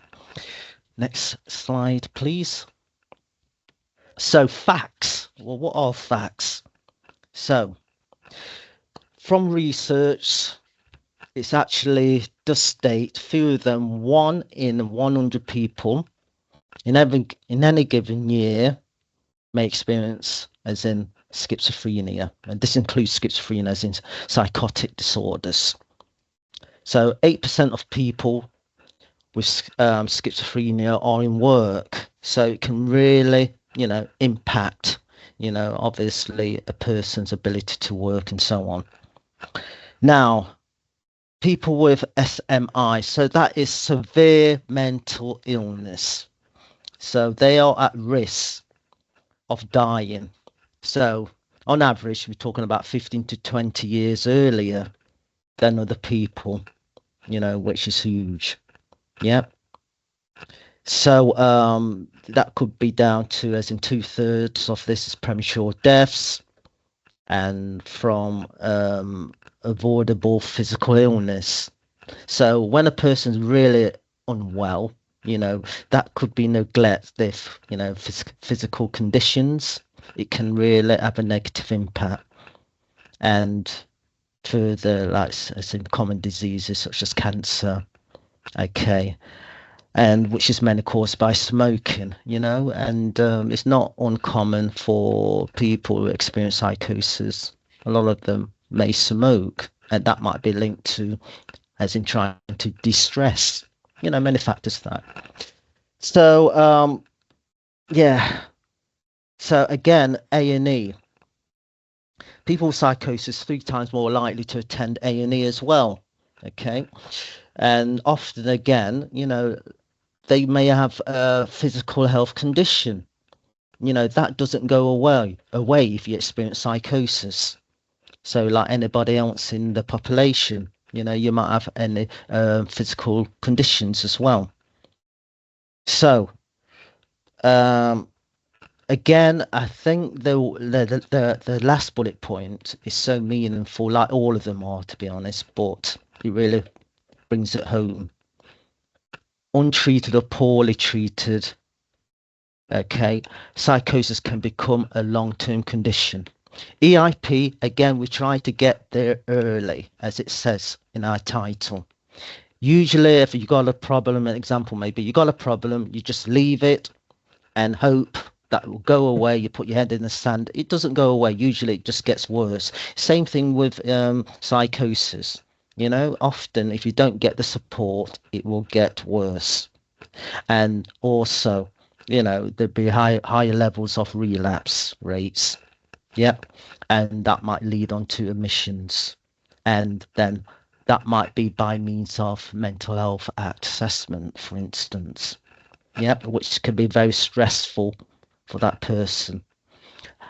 Next slide, please. So facts. Well, what are facts? So from research, it's actually does state fewer than 1 in 100 people in any given year may experience, as in schizophrenia, and this includes schizophrenia as in psychotic disorders. So 8% of people with schizophrenia are in work, so it can really, impact, obviously a person's ability to work and so on. Now, people with SMI, so that is severe mental illness. So they are at risk of dying. So on average, we're talking about 15 to 20 years earlier than other people, which is huge. Yeah. So that could be down to, as in 2/3 of this is premature deaths, and from avoidable physical illness. So when a person's really unwell, that could be neglect if, physical conditions. It can really have a negative impact. And further, like as in common diseases such as cancer, okay, and which is mainly caused by smoking, and it's not uncommon for people who experience psychosis. A lot of them may smoke, and that might be linked to, as in trying to de-stress, many factors to that. So yeah, so again, A&E, people with psychosis 3 times more likely to attend A&E as well, okay, and often again, they may have a physical health condition. That doesn't go away if you experience psychosis. So like anybody else in the population, you might have any physical conditions as well. So again, I think the last bullet point is so meaningful, like all of them are, to be honest, but it really brings it home. Untreated or poorly treated, okay, psychosis can become a long-term condition. EIP, again, we try to get there early, as it says in our title. Usually, if you got a problem, an example maybe you got a problem, you just leave it and hope that will go away. You put your head in the sand. It doesn't go away. Usually, it just gets worse. Same thing with psychosis. Often if you don't get the support, it will get worse. And also, there'd be higher levels of relapse rates. Yep. And that might lead on to admissions. And then that might be by means of mental health assessment, for instance. Yep. Which can be very stressful for that person.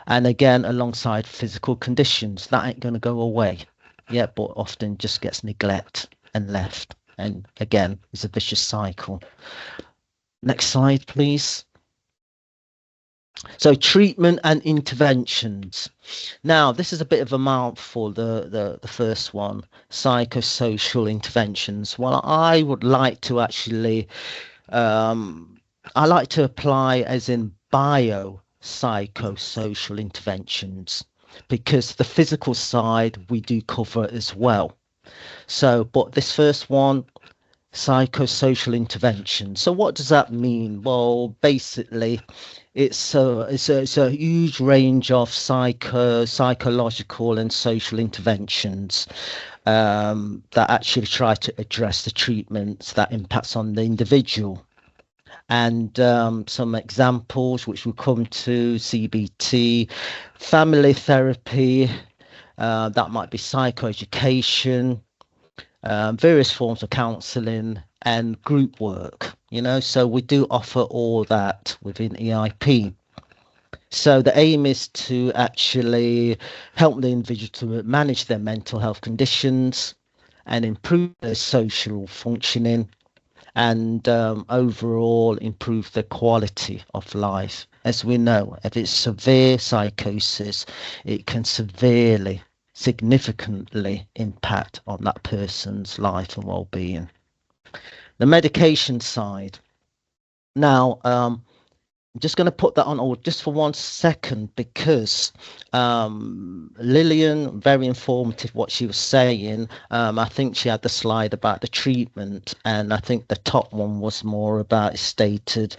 And again, alongside physical conditions, that ain't going to go away. Yeah, but often just gets neglected and left. And again, it's a vicious cycle. Next slide, please. So treatment and interventions. Now, this is a bit of a mouthful, the first one, psychosocial interventions. Well, I would like to actually, I like to apply as in biopsychosocial interventions, because the physical side we do cover as well. So, but this first one, psychosocial intervention. So what does that mean? Well, basically, it's a huge range of psychological and social interventions that actually try to address the treatments that impacts on the individual. And some examples which will come to: CBT, family therapy, that might be psychoeducation, various forms of counselling and group work, so we do offer all that within EIP. So the aim is to actually help the individual to manage their mental health conditions and improve their social functioning, and overall improve the quality of life. As we know, if it's severe psychosis, it can significantly impact on that person's life and well-being. The medication side. Now, I'm just going to put that on hold just for 1 second, because Lilian, very informative what she was saying. I think she had the slide about the treatment, and I think the top one was more about, stated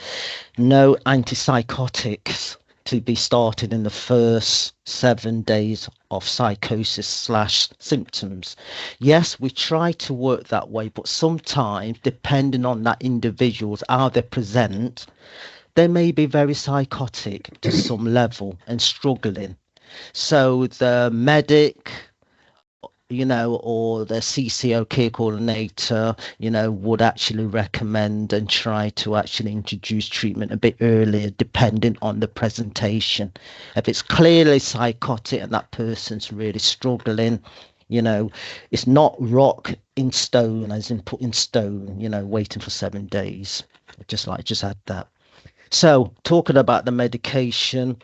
no antipsychotics to be started in the first 7 days of psychosis/symptoms. Yes, we try to work that way, but sometimes, depending on that individual's how they present, they may be very psychotic to some level and struggling. So the medic or the CCO care coordinator, would actually recommend and try to actually introduce treatment a bit earlier, depending on the presentation. If it's clearly psychotic and that person's really struggling, it's not rock in stone, as in put in stone, waiting for 7 days. Just add that. So talking about the medication,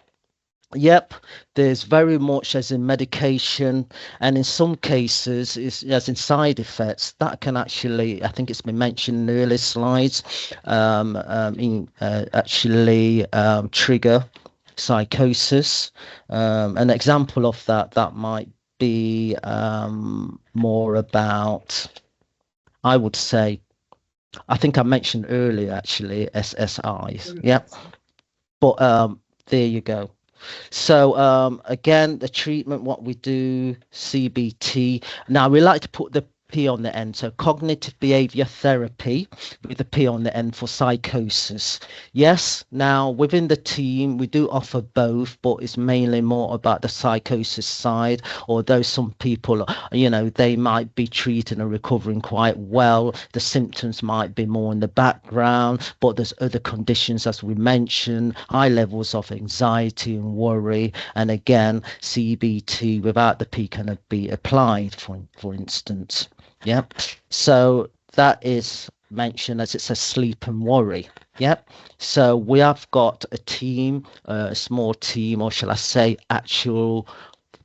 yep, there's very much as in medication, and in some cases, as in side effects that can actually, I think it's been mentioned in the earlier slides, trigger psychosis. An example of that might be more about, I would say, I think I mentioned earlier actually SSIs. Yep, but there you go. So again, the treatment, what we do, CBT. Now we like to put the P on the end. So cognitive behavior therapy with the P on the end for psychosis. Yes, now within the team, we do offer both, but it's mainly more about the psychosis side. Although some people, they might be treated and recovering quite well. The symptoms might be more in the background, but there's other conditions, as we mentioned, high levels of anxiety and worry. And again, CBT without the P can be applied, for instance. Yep. So that is mentioned as it's a sleep and worry. Yep. So we have got a team, a small team, or shall I say, actual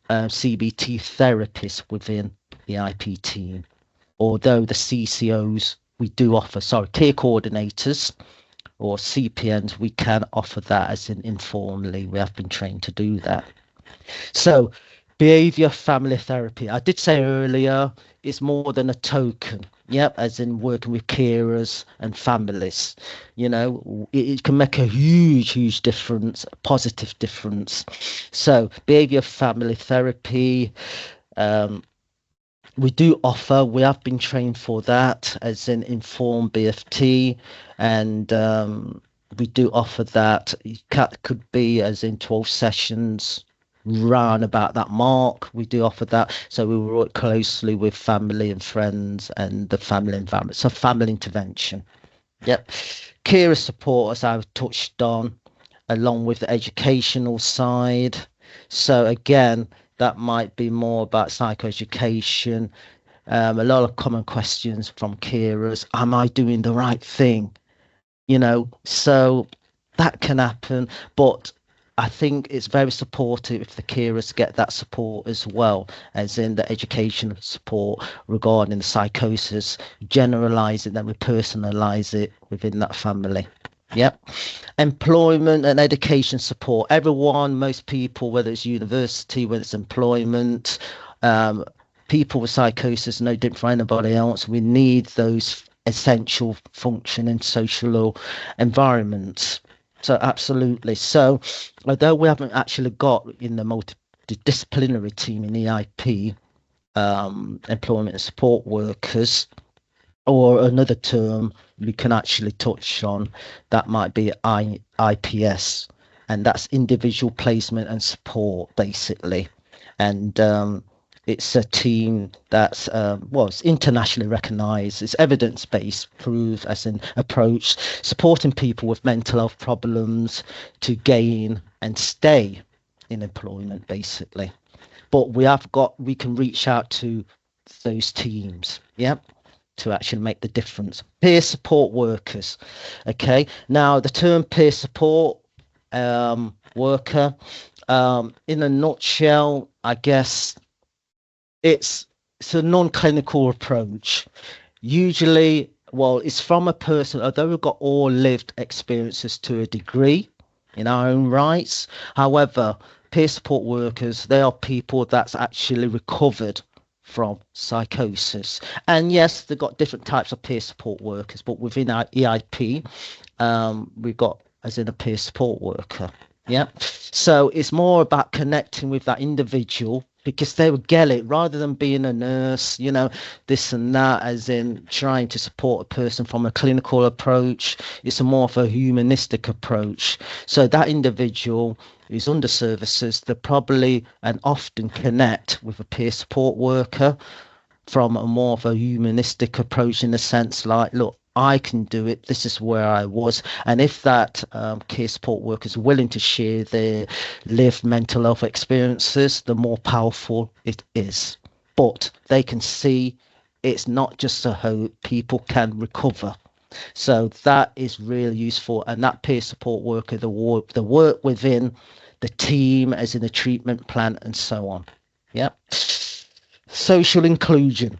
CBT therapists within the IP team. Although the CCOs we do offer, care coordinators or CPNs, we can offer that as in informally. We have been trained to do that. So behavior family therapy, I did say earlier, it's more than a token. Yep, as in working with carers and families. It can make a huge difference, a positive difference. So behavior family therapy, we do offer, we have been trained for that, as in informed BFT, and we do offer that. It could be as in 12 sessions, round about that mark. We do offer that. So we work closely with family and friends and the family environment. So family intervention. Yep. Carer support, as I've touched on, along with the educational side. So again, that might be more about psychoeducation. A lot of common questions from carers. Am I doing the right thing? So that can happen. But I think it's very supportive if the carers get that support as well, as in the educational support regarding the psychosis, generalize it, then we personalize it within that family. Yep. Employment and education support. Everyone, most people, whether it's university, whether it's employment, people with psychosis, no different from anybody else. We need those essential functioning social environments. So absolutely. So although we haven't actually got in the multidisciplinary team in EIP, employment and support workers, or another term we can actually touch on, that might be IPS, and that's individual placement and support, basically. And it's a team that's it's internationally recognized. It's evidence-based, proved as an approach, supporting people with mental health problems to gain and stay in employment, basically. But we can reach out to those teams, to actually make the difference. Peer support workers. Okay, now the term peer support worker, in a nutshell, I guess it's a non-clinical approach. Usually, it's from a person, although we've got all lived experiences to a degree in our own rights. However, peer support workers, they are people that's actually recovered from psychosis. And yes, they've got different types of peer support workers, but within our EIP, we've got as in a peer support worker. Yeah. So it's more about connecting with that individual because they would get it rather than being a nurse, this and that, as in trying to support a person from a clinical approach. It's a more of a humanistic approach. So that individual who's under services, they probably and often connect with a peer support worker from a more of a humanistic approach, in the sense like, look, I can do it. This is where I was. And if that care support worker is willing to share their lived mental health experiences, the more powerful it is. But they can see it's not just a hope, people can recover. So that is really useful. And that peer support worker, the work within the team, as in the treatment plan and so on. Yeah. Social inclusion.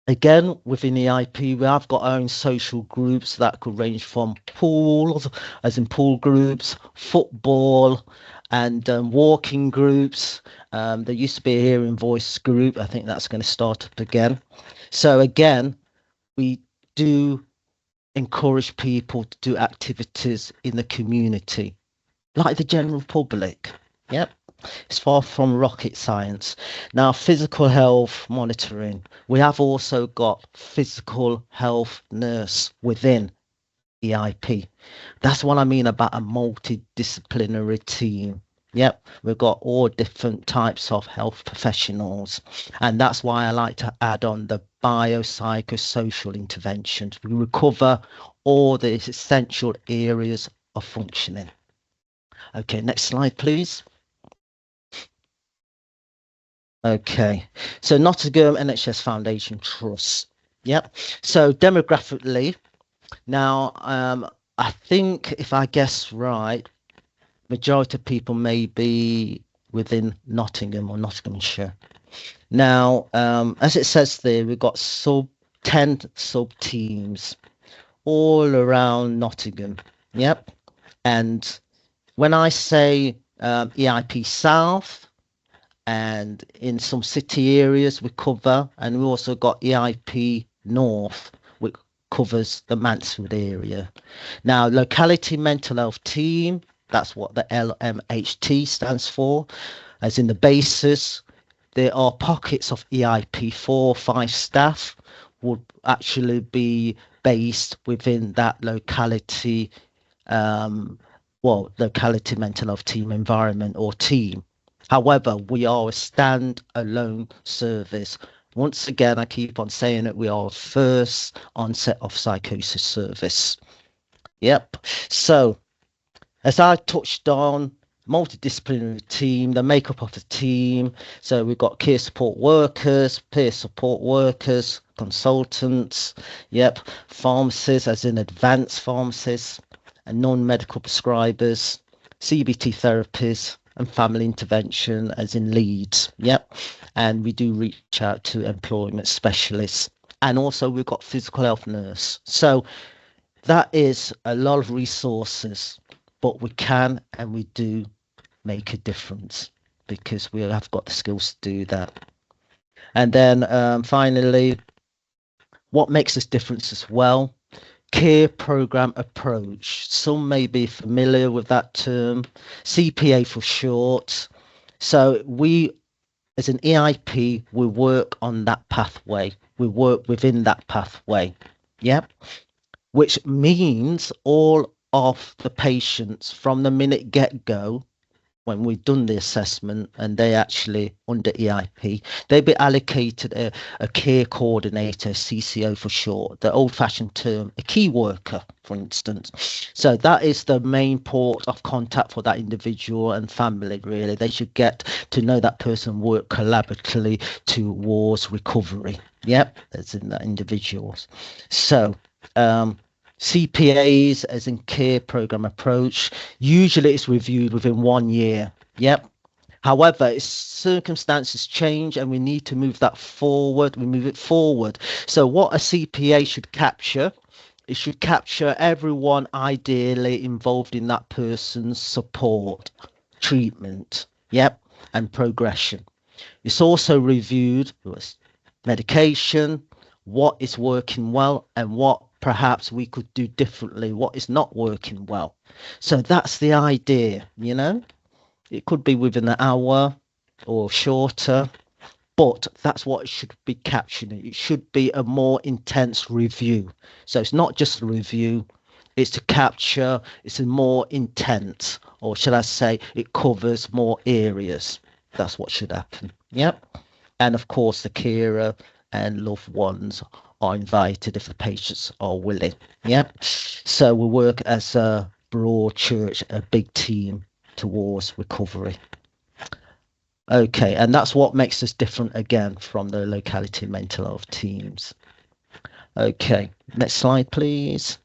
Again, within the IP, we have got our own social groups that could range from pools, as in pool groups, football, and walking groups. There used to be a hearing voice group. I think that's going to start up again. So again, we do encourage people to do activities in the community, like the general public. Yep. It's far from rocket science. Now, physical health monitoring. We have also got physical health nurse within EIP. That's what I mean about a multidisciplinary team. Yep, we've got all different types of health professionals. And that's why I like to add on the biopsychosocial interventions. We recover all the essential areas of functioning. Okay, next slide, please. Okay, so Nottingham NHS Foundation Trust. Yep. So demographically, now I think if I guess right, majority of people may be within Nottingham or Nottinghamshire. Now, as it says there, we've got 10 sub teams all around Nottingham. Yep. And when I say EIP South, and in some city areas we cover, and we also got EIP North, which covers the Mansfield area. Now, locality mental health team, that's what the LMHT stands for, as in the basis. There are pockets of EIP 4 or 5 staff would actually be based within that locality, locality mental health team environment or team. However, we are a stand-alone service. Once again, I keep on saying that we are a first onset of psychosis service. Yep. So, as I touched on, multidisciplinary team, the makeup of the team. So we've got care support workers, peer support workers, consultants, yep, pharmacists, as in advanced pharmacists, and non-medical prescribers, CBT therapists, and family intervention, as in leads. Yep. And we do reach out to employment specialists. And also we've got physical health nurse. So that is a lot of resources, but we can and we do make a difference because we have got the skills to do that. And then finally, what makes us difference as well? Care program approach. Some may be familiar with that term, CPA for short. So we, as an EIP, we work on that pathway. We work within that pathway. Yep. Which means all of the patients from the minute get-go, when we've done the assessment and they actually under EIP, they'll be allocated a care coordinator, CCO for short, the old-fashioned term, a key worker, for instance. So that is the main port of contact for that individual and family, really. They should get to know that person, work collaboratively towards recovery. Yep, as in that individuals. So CPAs, as in care program approach, usually it's reviewed within 1 year. Yep. However, if circumstances change and we need to move that forward, we move it forward. So what a CPA should capture, it should capture everyone ideally involved in that person's support, treatment, yep, and progression. It's also reviewed medication, what is working well and what perhaps we could do differently, what is not working well. So that's the idea, you know. It could be within an hour, or shorter, but that's what it should be captioning. It should be a more intense review. So it's not just a review, it's to capture, it's a more intense, or should I say, it covers more areas. That's what should happen. Yep. And of course, the carer and loved ones are invited if the patients are willing. Yep. So we work as a broad church, a big team towards recovery. Okay, and that's what makes us different again from the locality mental health teams. Okay, next slide, please.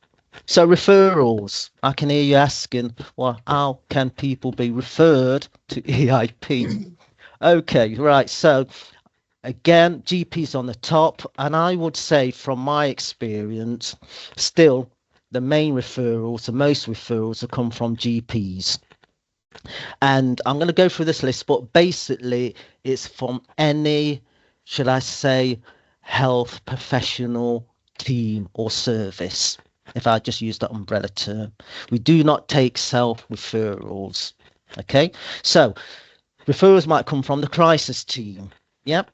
So referrals, I can hear you asking, well, how can people be referred to EIP? Okay, right. So again, GPs on the top, and I would say from my experience, still the main referrals, the most referrals have come from GPs. And I'm going to go through this list, but basically it's from any, should I say, health professional team or service, if I just use that umbrella term. We do not take self-referrals. Okay, so referrals might come from the crisis team. Yep,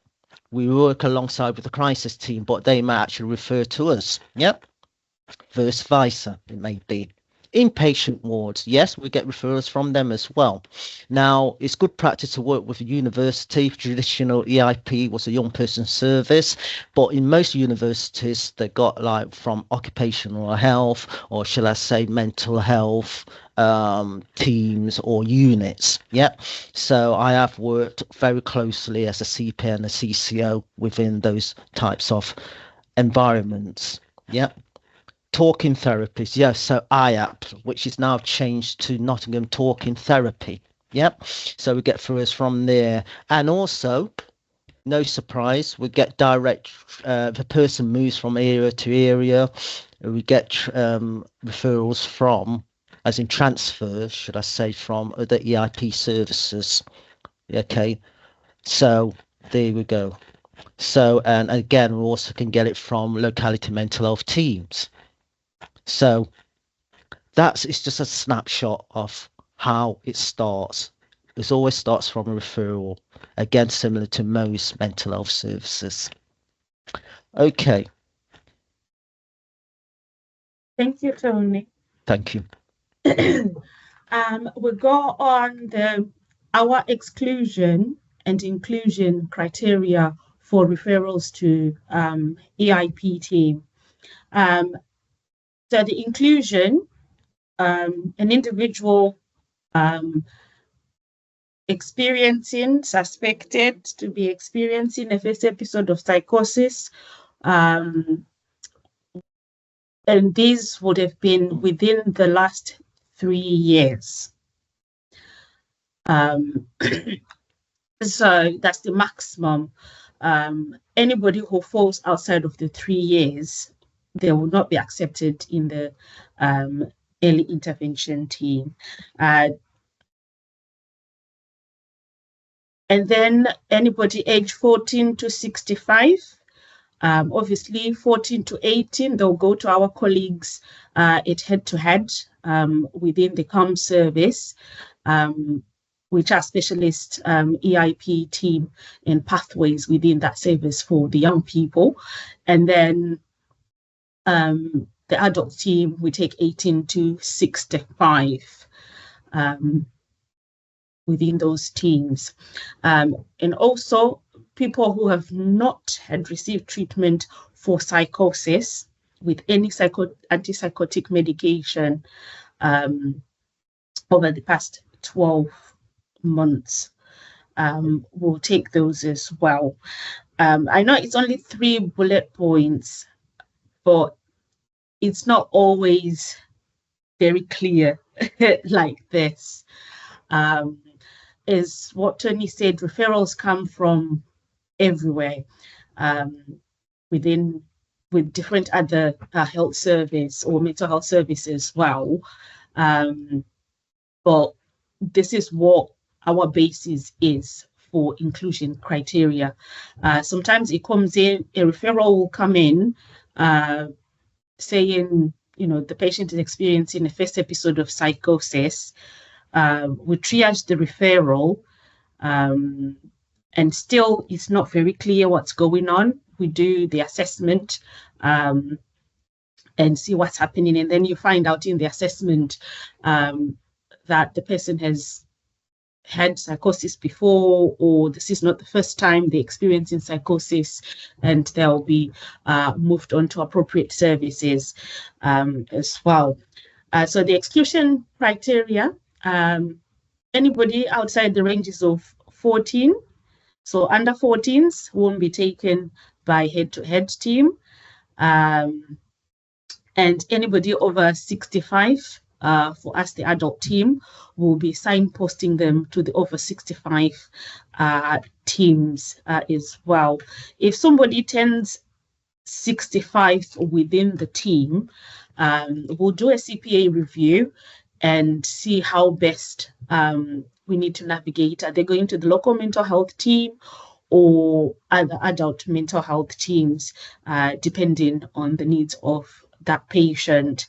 we work alongside with the crisis team, but they might actually refer to us. Yep, vice versa, it may be. Inpatient wards, yes, we get referrals from them as well. Now, it's good practice to work with a university. Traditional EIP was a young person service, but in most universities, they got like from occupational health, or shall I say mental health teams or units. Yeah, so I have worked very closely as a CP and a CCO within those types of environments. Yeah. Talking therapies, yes. So IAP, which is now changed to Nottingham Talking Therapy. Yep. So we get through us from there, and also, no surprise, we get direct. The person moves from area to area. We get referrals from, as in transfers, should I say, from other EIP services. Okay. So there we go. So, and again, we also can get it from locality mental health teams. So it's just a snapshot of how it starts. It always starts from a referral, again, similar to most mental health services. Okay. Thank you, Tony. Thank you. We go on our exclusion and inclusion criteria for referrals to EIP team. So the inclusion, an individual suspected to be experiencing a first episode of psychosis, and these would have been within the last 3 years. So that's the maximum. Anybody who falls outside of the 3 years, they will not be accepted in the early intervention team. And then anybody age 14 to 65, obviously 14 to 18, they'll go to our colleagues at head-to-head within the COM service, which are specialist EIP team and pathways within that service for the young people. And then the adult team, we take 18 to 65 within those teams. And also people who have not had received treatment for psychosis with any antipsychotic medication over the past 12 months. We'll take those as well. I know it's only 3 bullet points, but it's not always very clear like this. Is what Tony said, referrals come from everywhere with different other health service or mental health services as well. But this is what our basis is for inclusion criteria. Sometimes it comes in, a referral will come in saying, the patient is experiencing a first episode of psychosis. We triage the referral, and still it's not very clear what's going on. We do the assessment and see what's happening, and then you find out in the assessment that the person has had psychosis before, or this is not the first time they're experiencing psychosis, and they'll be moved on to appropriate services as well. So the exclusion criteria, anybody outside the ranges of 14, so under 14s won't be taken by head-to-head team, and anybody over 65, for us, the adult team, will be signposting them to the over 65 teams as well. If somebody turns 65 within the team, we'll do a CPA review and see how best we need to navigate. Are they going to the local mental health team or other adult mental health teams, depending on the needs of that patient?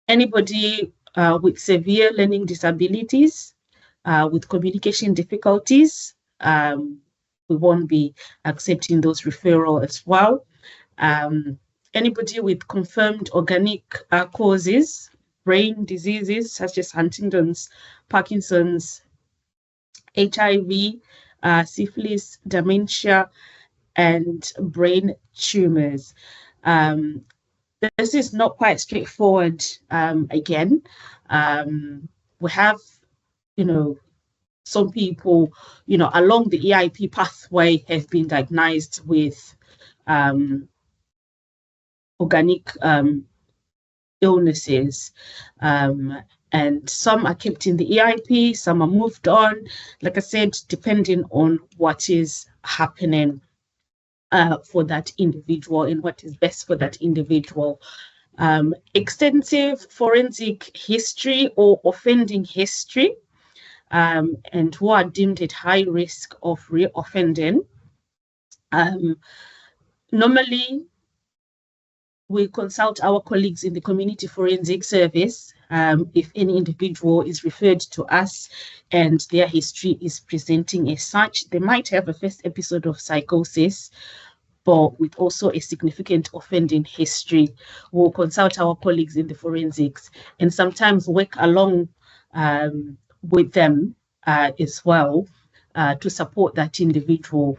Anybody with severe learning disabilities, with communication difficulties, we won't be accepting those referrals as well. Anybody with confirmed organic causes, brain diseases such as Huntington's, Parkinson's, HIV, syphilis, dementia, and brain tumors. This is not quite straightforward. Again, we have, some people, along the EIP pathway have been diagnosed with organic illnesses, and some are kept in the EIP, some are moved on, like I said, depending on what is happening for that individual and what is best for that individual. Extensive forensic history or offending history, and who are deemed at high risk of reoffending. Normally, we consult our colleagues in the community forensic service if any individual is referred to us and their history is presenting as such. They might have a first episode of psychosis, but with also a significant offending history. We'll consult our colleagues in the forensics and sometimes work along with them as well to support that individual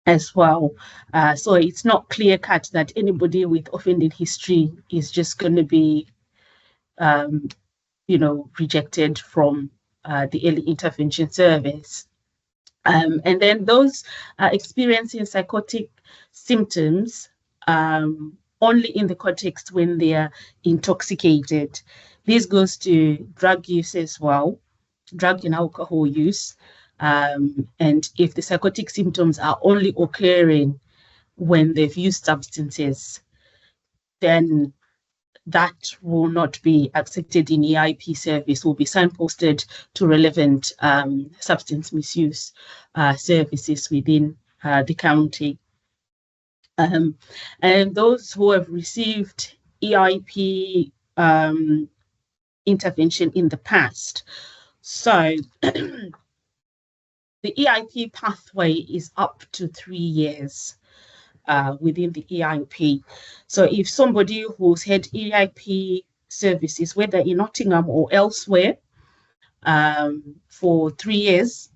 as well. So it's not clear cut that anybody with offending history is just going to be, rejected from the early intervention service. And then those experiencing psychotic symptoms only in the context when they are intoxicated. This goes to drug use as well, drug and alcohol use. And if the psychotic symptoms are only occurring when they've used substances, then that will not be accepted in EIP service, will be signposted to relevant substance misuse services within the county. And those who have received EIP intervention in the past. So the EIP pathway is up to 3 years within the EIP. So if somebody who's had EIP services, whether in Nottingham or elsewhere, for 3 years,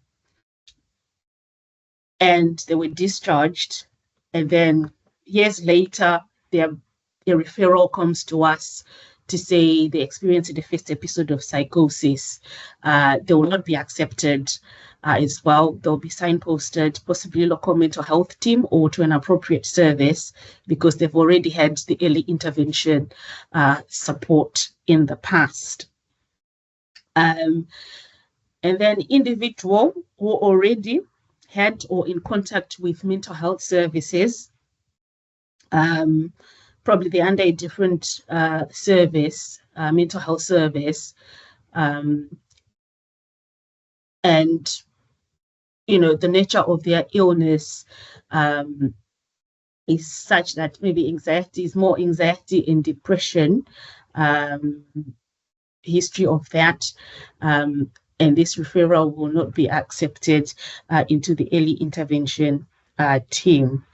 and they were discharged, and then years later, their referral comes to us to say they experienced the first episode of psychosis, they will not be accepted as well. They'll be signposted, possibly local mental health team or to an appropriate service, because they've already had the early intervention support in the past. And then individual who already had or in contact with mental health services, probably they're under a different service, mental health service, and the nature of their illness is such that maybe anxiety is more anxiety and depression, history of that. and this referral will not be accepted into the early intervention team.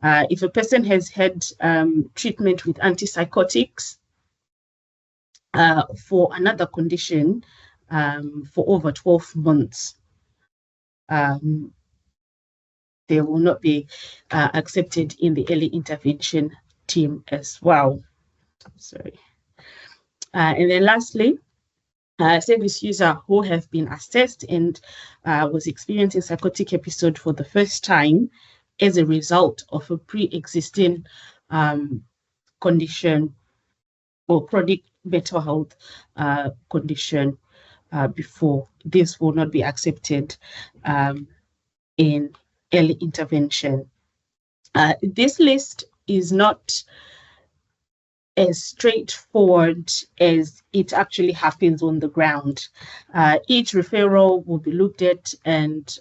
If a person has had treatment with antipsychotics for another condition for over 12 months, they will not be accepted in the early intervention team as well. Sorry. And then lastly, service user who have been assessed and was experiencing psychotic episode for the first time as a result of a pre-existing condition or chronic mental health condition before. This will not be accepted in early intervention. This list is not as straightforward as it actually happens on the ground. Each referral will be looked at and,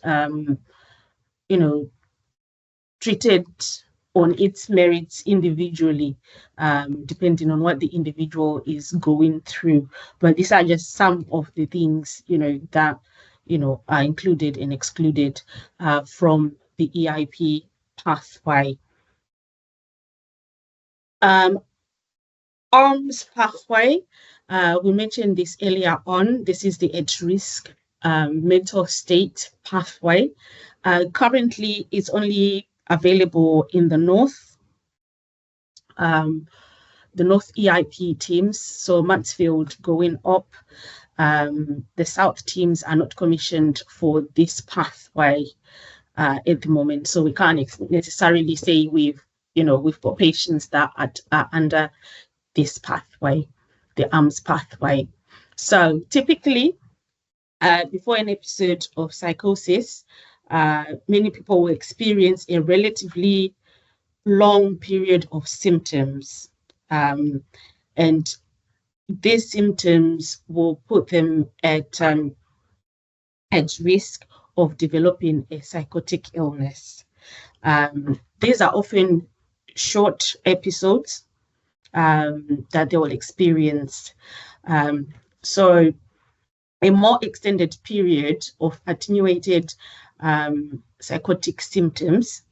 treated on its merits individually, depending on what the individual is going through. But these are just some of the things, that, are included and excluded from the EIP pathway. ARMS pathway, we mentioned this earlier on. This is the at-risk mental state pathway. Currently, it's only available in the North EIP teams, so Mansfield going up. The South teams are not commissioned for this pathway at the moment, so we can't necessarily say we've got patients that are under this pathway, the ARMS pathway. So typically, before an episode of psychosis, many people will experience a relatively long period of symptoms, and these symptoms will put them at risk of developing a psychotic illness. These are often short episodes that they will experience. So a more extended period of attenuated psychotic symptoms,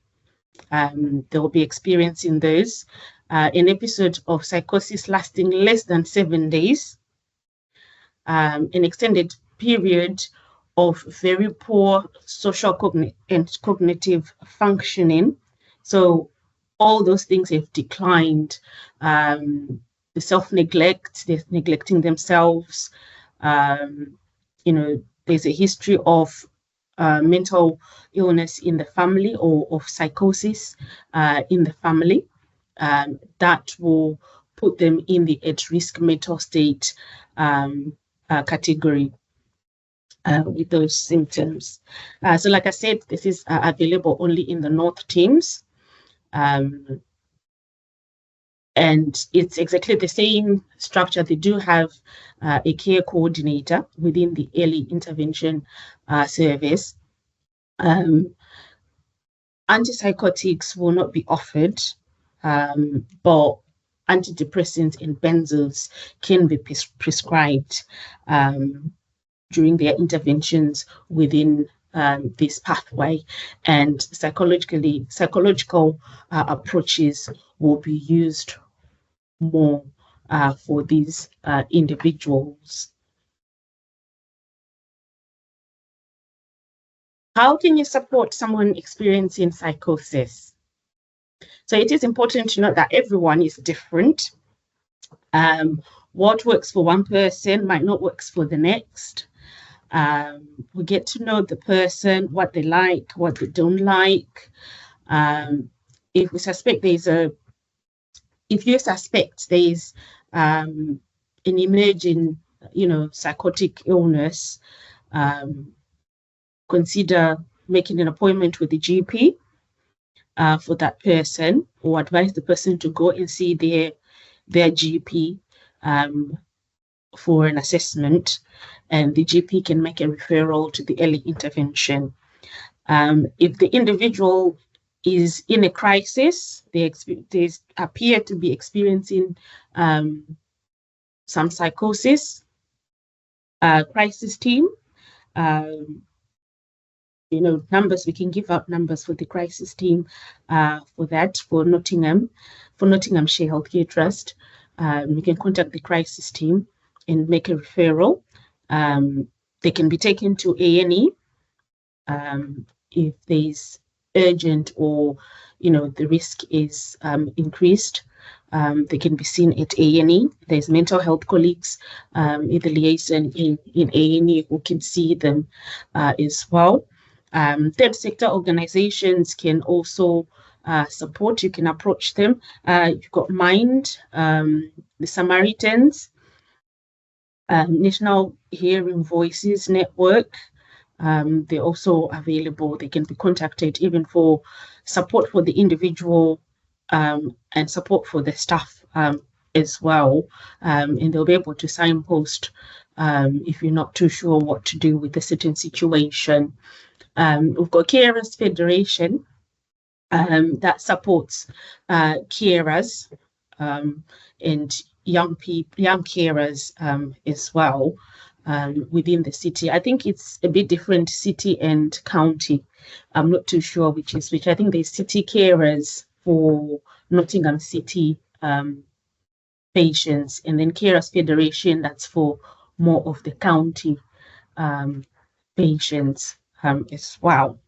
they will be experiencing those. An episode of psychosis lasting less than 7 days, an extended period of very poor social and cognitive functioning. So all those things have declined. The self-neglect, they're neglecting themselves. There's a history of mental illness in the family or of psychosis in the family. That will put them in the at-risk mental state category with those symptoms. So like I said, this is available only in the North teams. And it's exactly the same structure. They do have a care coordinator within the early intervention service. Antipsychotics will not be offered, but antidepressants and benzos can be prescribed during their interventions within this pathway, and psychological approaches will be used more for these individuals. How can you support someone experiencing psychosis? So it is important to note that everyone is different. What works for one person might not work for the next. We get to know the person, what they like, what they don't like. If we suspect if you suspect there's an emerging, psychotic illness, consider making an appointment with the GP for that person, or advise the person to go and see their GP for an assessment, and the GP can make a referral to the early intervention. If the individual is in a crisis, they appear to be experiencing some psychosis, crisis team Numbers, we can give out numbers for the crisis team for that, for Nottinghamshire Healthcare Trust. We can contact the crisis team and make a referral. They can be taken to A&E if there's urgent or, the risk is increased. They can be seen at A&E. There's mental health colleagues, either liaison in A&E who can see them as well. Third sector organizations can also support. You can approach them. You've got Mind, the Samaritans, National Hearing Voices Network. They're also available. They can be contacted even for support for the individual and support for the staff as well. And they'll be able to signpost if you're not too sure what to do with a certain situation. We've got Carers Federation that supports carers and young carers as well within the city. I think it's a bit different, city and county. I'm not too sure which is which. I think there's city carers for Nottingham City patients, and then Carers Federation, that's for more of the county patients as well.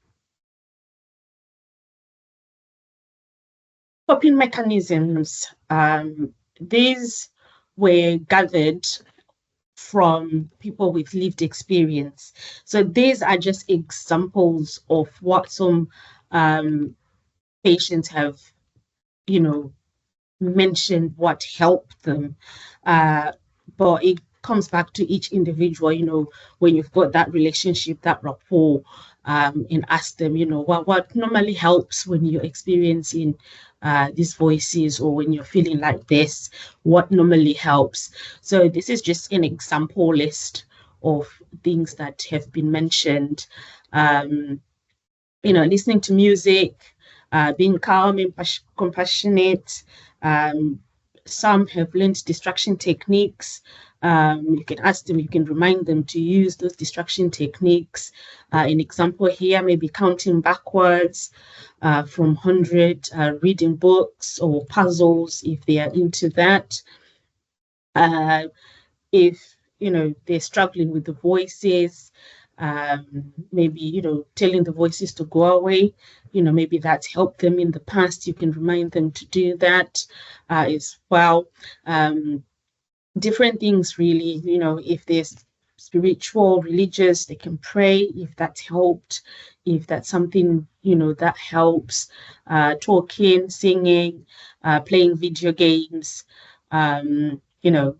Coping mechanisms. These were gathered from people with lived experience. So these are just examples of what some patients have, mentioned what helped them. But it comes back to each individual, when you've got that relationship, that rapport, and ask them, what normally helps when you're experiencing these voices, or when you're feeling like this, what normally helps. So this is just an example list of things that have been mentioned. Listening to music, being calm and compassionate. Some have learned distraction techniques. You can ask them, you can remind them to use those distraction techniques. An example here, maybe counting backwards from 100, reading books or puzzles if they are into that. If, they're struggling with the voices, maybe, telling the voices to go away, maybe that's helped them in the past. You can remind them to do that as well. Different things, really, if there's spiritual, religious, they can pray if that's helped, if that's something, that helps. Talking, singing, playing video games. The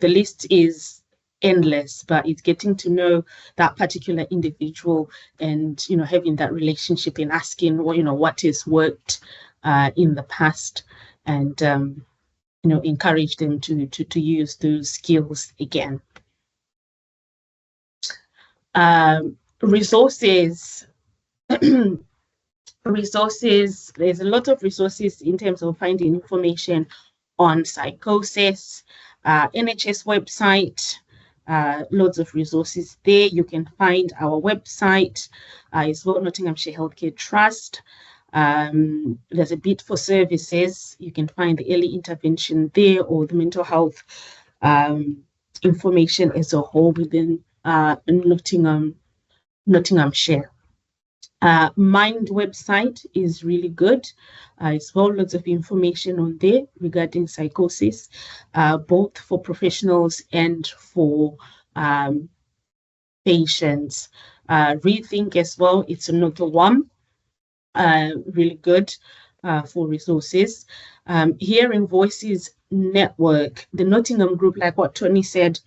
list is endless, but it's getting to know that particular individual and, having that relationship and asking, what has worked in the past, and, encourage them to use those skills again. Resources. Resources, there's a lot of resources in terms of finding information on psychosis. NHS website, loads of resources there. You can find our website as well, Nottinghamshire Healthcare Trust. There's a bit for services. You can find the early intervention there, or the mental health information as a whole within Nottinghamshire. Mind website is really good as well. Lots of information on there regarding psychosis, both for professionals and for patients. Rethink as well, it's another one, really good for resources. Hearing Voices Network, the Nottingham group, like what Tony said,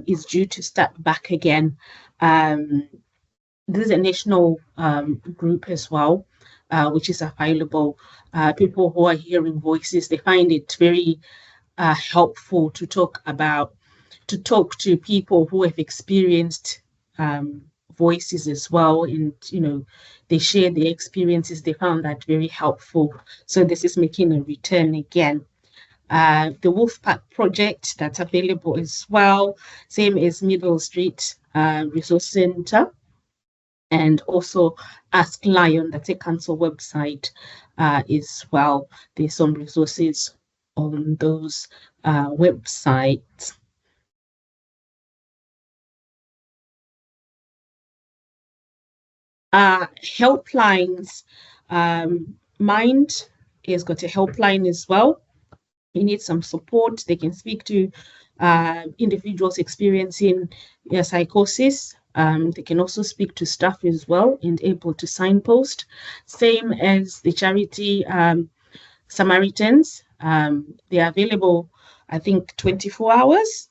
is due to start back again. This is a national group as well, which is available. People who are hearing voices, they find it very helpful to talk to people who have experienced voices as well, and they share their experiences. They found that very helpful. So this is making a return again. The Wolfpack project, that's available as well, same as Middle Street Resource Centre. And also Ask Lion, that's a council website as well. There's some resources on those websites. Helplines. Mind has got a helpline as well. You need some support. They can speak to individuals experiencing psychosis. They can also speak to staff as well and able to signpost. Same as the charity Samaritans. They are available, I think, 24 hours.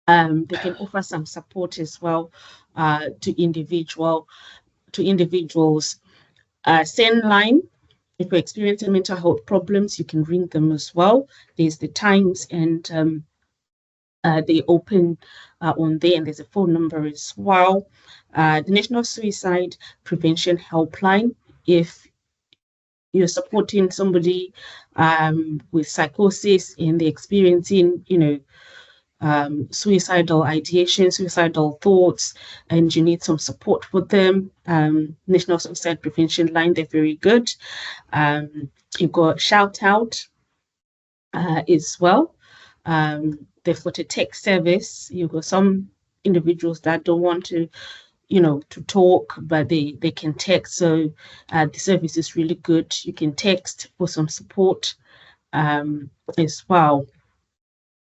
They can offer some support as well to individuals. Send line. If you're experiencing mental health problems, you can ring them as well. There's the times, and they open on there, and there's a phone number as well. The National Suicide Prevention Helpline. If you're supporting somebody with psychosis and they're experiencing, suicidal ideation, suicidal thoughts, and you need some support for them, National Suicide Prevention Line, they're very good. You've got Shout Out as well. They've got a text service. You've got some individuals that don't want to talk, but they can text. So the service is really good. You can text for some support as well.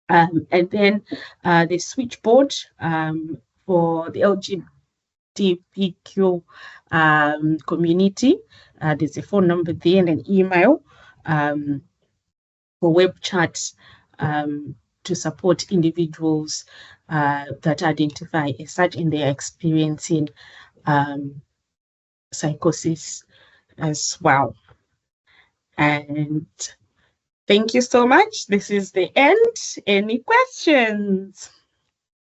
And then the switchboard for the LGBTQ community. There's a phone number there and an email for web chats to support individuals that identify as such and they are experiencing psychosis as well. And thank you so much. This is the end. Any questions?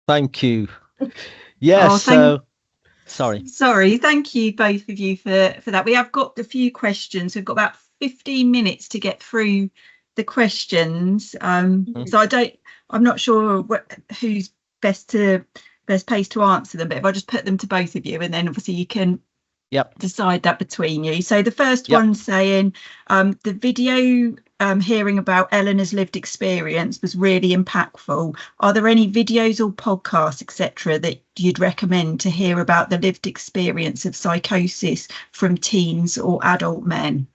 Thank you. Yes. Sorry. Thank you both of you for that. We have got a few questions. We've got about 15 minutes to get through the questions. So I'm not sure who's best placed to answer them, but if I just put them to both of you, and then obviously you can decide that between you. So the first one saying the video hearing about Eleanor's lived experience was really impactful. Are there any videos or podcasts, etc., that you'd recommend to hear about the lived experience of psychosis from teens or adult men?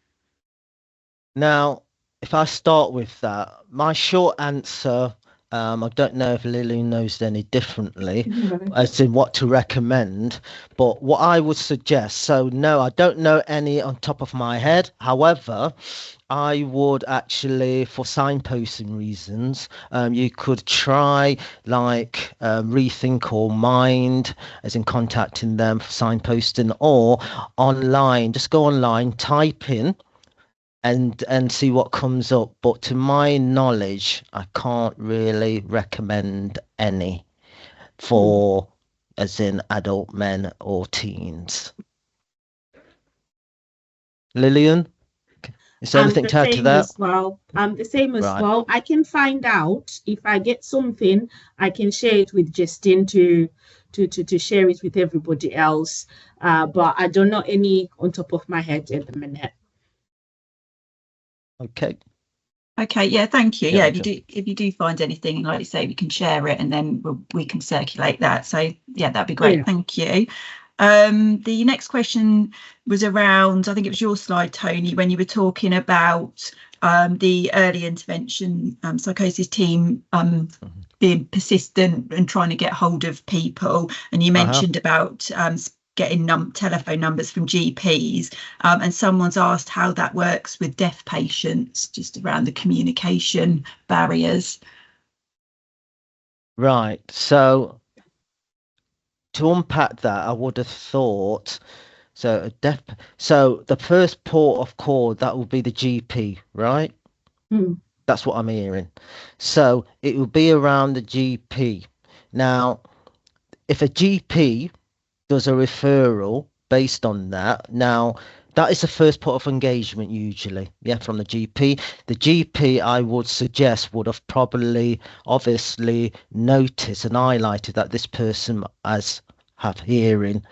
Now, if I start with that, my short answer, I don't know if Lilian knows any differently as in what to recommend, but what I would suggest, so no, I don't know any on top of my head. However, I would actually, for signposting reasons, you could try like Rethink or Mind, as in contacting them for signposting, or online, just go online, type in and see what comes up. But to my knowledge, I can't really recommend any for as in adult men or teens. Lilian, is there anything to add to that? Well, the same as well. I can find out if I get something. I can share it with Justine to share it with everybody else. But I don't know any on top of my head at the minute. Okay, yeah, thank you. Yeah, if you do find anything, like you say, we can share it and then we can circulate that. So yeah, that'd be great. Thank you. The next question was around, I think it was your slide, Tony, when you were talking about the early intervention psychosis team being persistent and trying to get hold of people, and you mentioned about getting telephone numbers from GPs, and someone's asked how that works with deaf patients, just around the communication barriers. Right, so to unpack that, I would have thought, so the first port of call, that will be the GP, right? That's what I'm hearing. So it will be around the GP. Now, if a GP does a referral based on that, now that is the first port of engagement usually, from the GP. The GP, I would suggest, would have probably obviously noticed and highlighted that this person has have hearing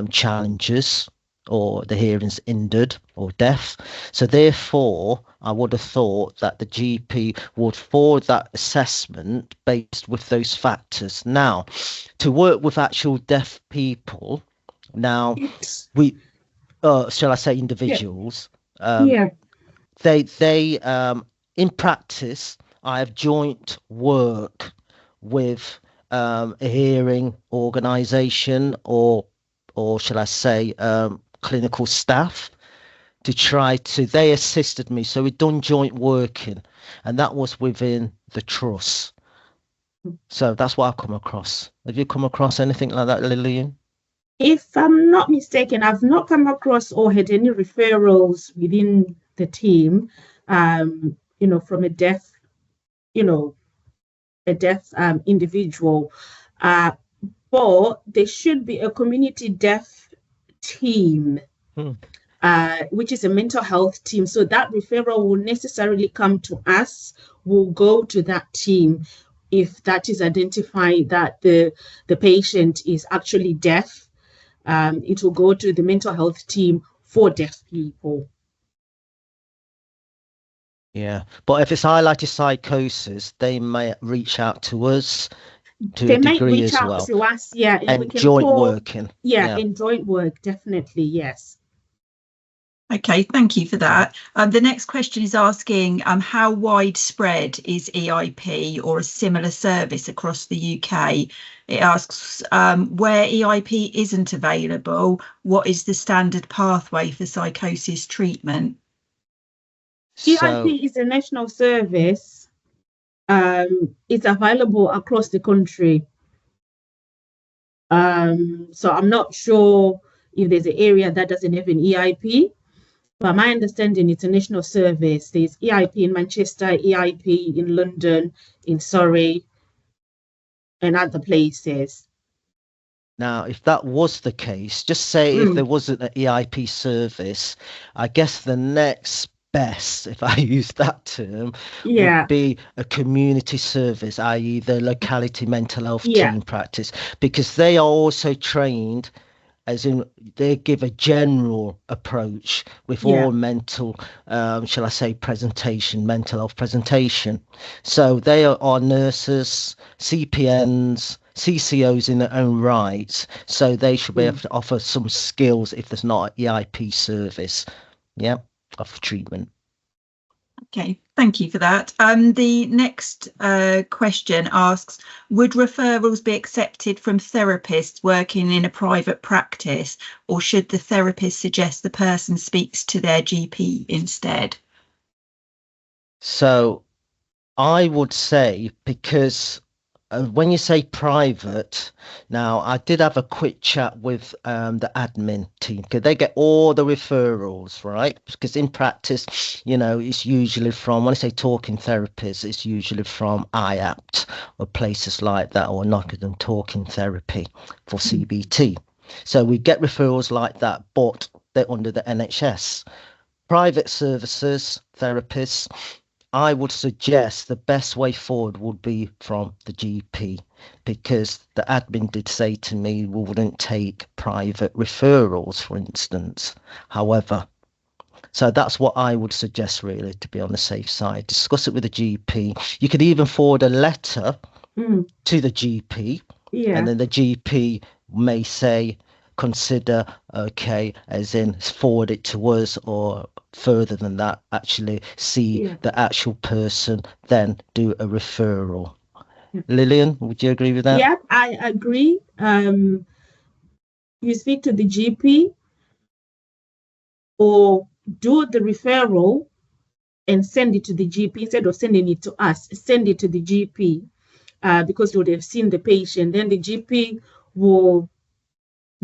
challenges, or the hearing's hindered or deaf. So therefore, I would have thought that the GP would forward that assessment based with those factors. Now, to work with actual deaf people, now we, shall I say, individuals, they in practice, I have joint work with a hearing organisation, or shall I say, clinical staff, to try to, they assisted me. So we've done joint working, and that was within the trust. So that's what I've come across. Have you come across anything like that, Lilian? If I'm not mistaken, I've not come across or had any referrals within the team, from a deaf, individual. But there should be a community deaf team, which is a mental health team. So that referral will necessarily come to us. We'll go to that team if that is identified that the patient is actually deaf. It will go to the mental health team for deaf people. Yeah, but if it's highlighted psychosis, they may reach out to us to they a might degree reach as out well. to us, yeah, and we can joint call, working. Yeah, in joint work, definitely, yes. Okay, thank you for that. The next question is asking how widespread is EIP or a similar service across the UK? It asks where EIP isn't available, what is the standard pathway for psychosis treatment? EIP is a national service. It's available across the country. So I'm not sure if there's an area that doesn't have an EIP. But my understanding, it's a national service. There's EIP in Manchester, EIP in London, in Surrey, and other places. Now, if that was the case, just say if there wasn't an EIP service, I guess the next best, if I use that term, would be a community service, i.e. the locality mental health team practice, because they are also trained, as in they give a general approach with all mental, shall I say, mental health presentation. So they are nurses, CPNs, CCOs in their own right. So they should be able to offer some skills if there's not an EIP service, of treatment. Okay, thank you for that. The next question asks, would referrals be accepted from therapists working in a private practice, or should the therapist suggest the person speaks to their GP instead? So I would say, because when you say private, now I did have a quick chat with the admin team, because they get all the referrals, right? Because in practice, it's usually from, when I say talking therapists, it's usually from IAPT or places like that, or Nottingham Talking Therapy for CBT. So we get referrals like that, but they're under the NHS. Private services, therapists, I would suggest the best way forward would be from the GP, because the admin did say to me we wouldn't take private referrals, for instance. However, so that's what I would suggest, really, to be on the safe side. Discuss it with the GP. You could even forward a letter to the GP, and then the GP may say, consider, as in forward it to us, or further than that, actually see the actual person, then do a referral. Lilian, would you agree with that? Yeah, I agree. You speak to the GP or do the referral and send it to the GP instead of sending it to us. Send it to the GP because they would have seen the patient. Then the GP will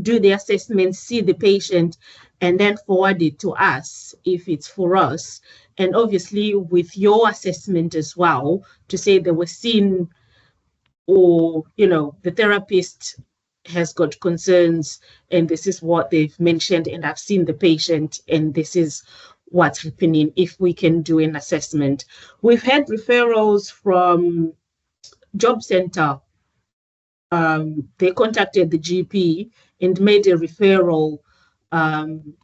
do the assessment, see the patient, and then forward it to us if it's for us. And obviously with your assessment as well, to say they were seen, or, the therapist has got concerns and this is what they've mentioned, and I've seen the patient and this is what's happening, if we can do an assessment. We've had referrals from job center they contacted the GP and made a referral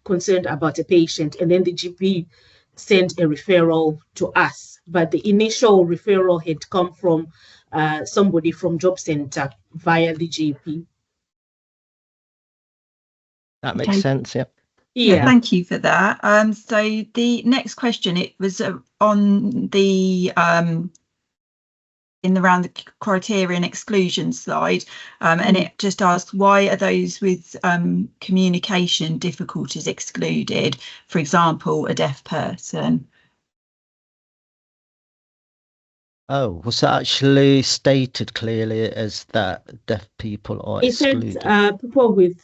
concerned about a patient, and then the GP sent a referral to us. But the initial referral had come from somebody from job center via the GP. That makes sense, yeah. Yeah, thank you for that. So the next question, it was on the around the criteria and exclusion slide, and it just asks, why are those with communication difficulties excluded? For example, a deaf person. Oh, was that actually stated clearly as that deaf people are excluded? It said people with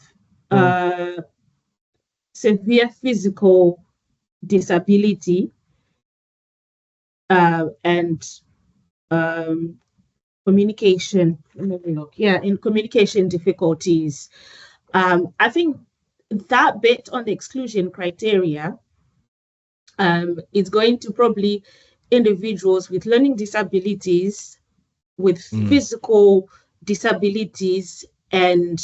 severe physical disability and communication. Let me look. Yeah, in communication difficulties. I think that bit on the exclusion criteria is going to probably individuals with learning disabilities, with physical disabilities, and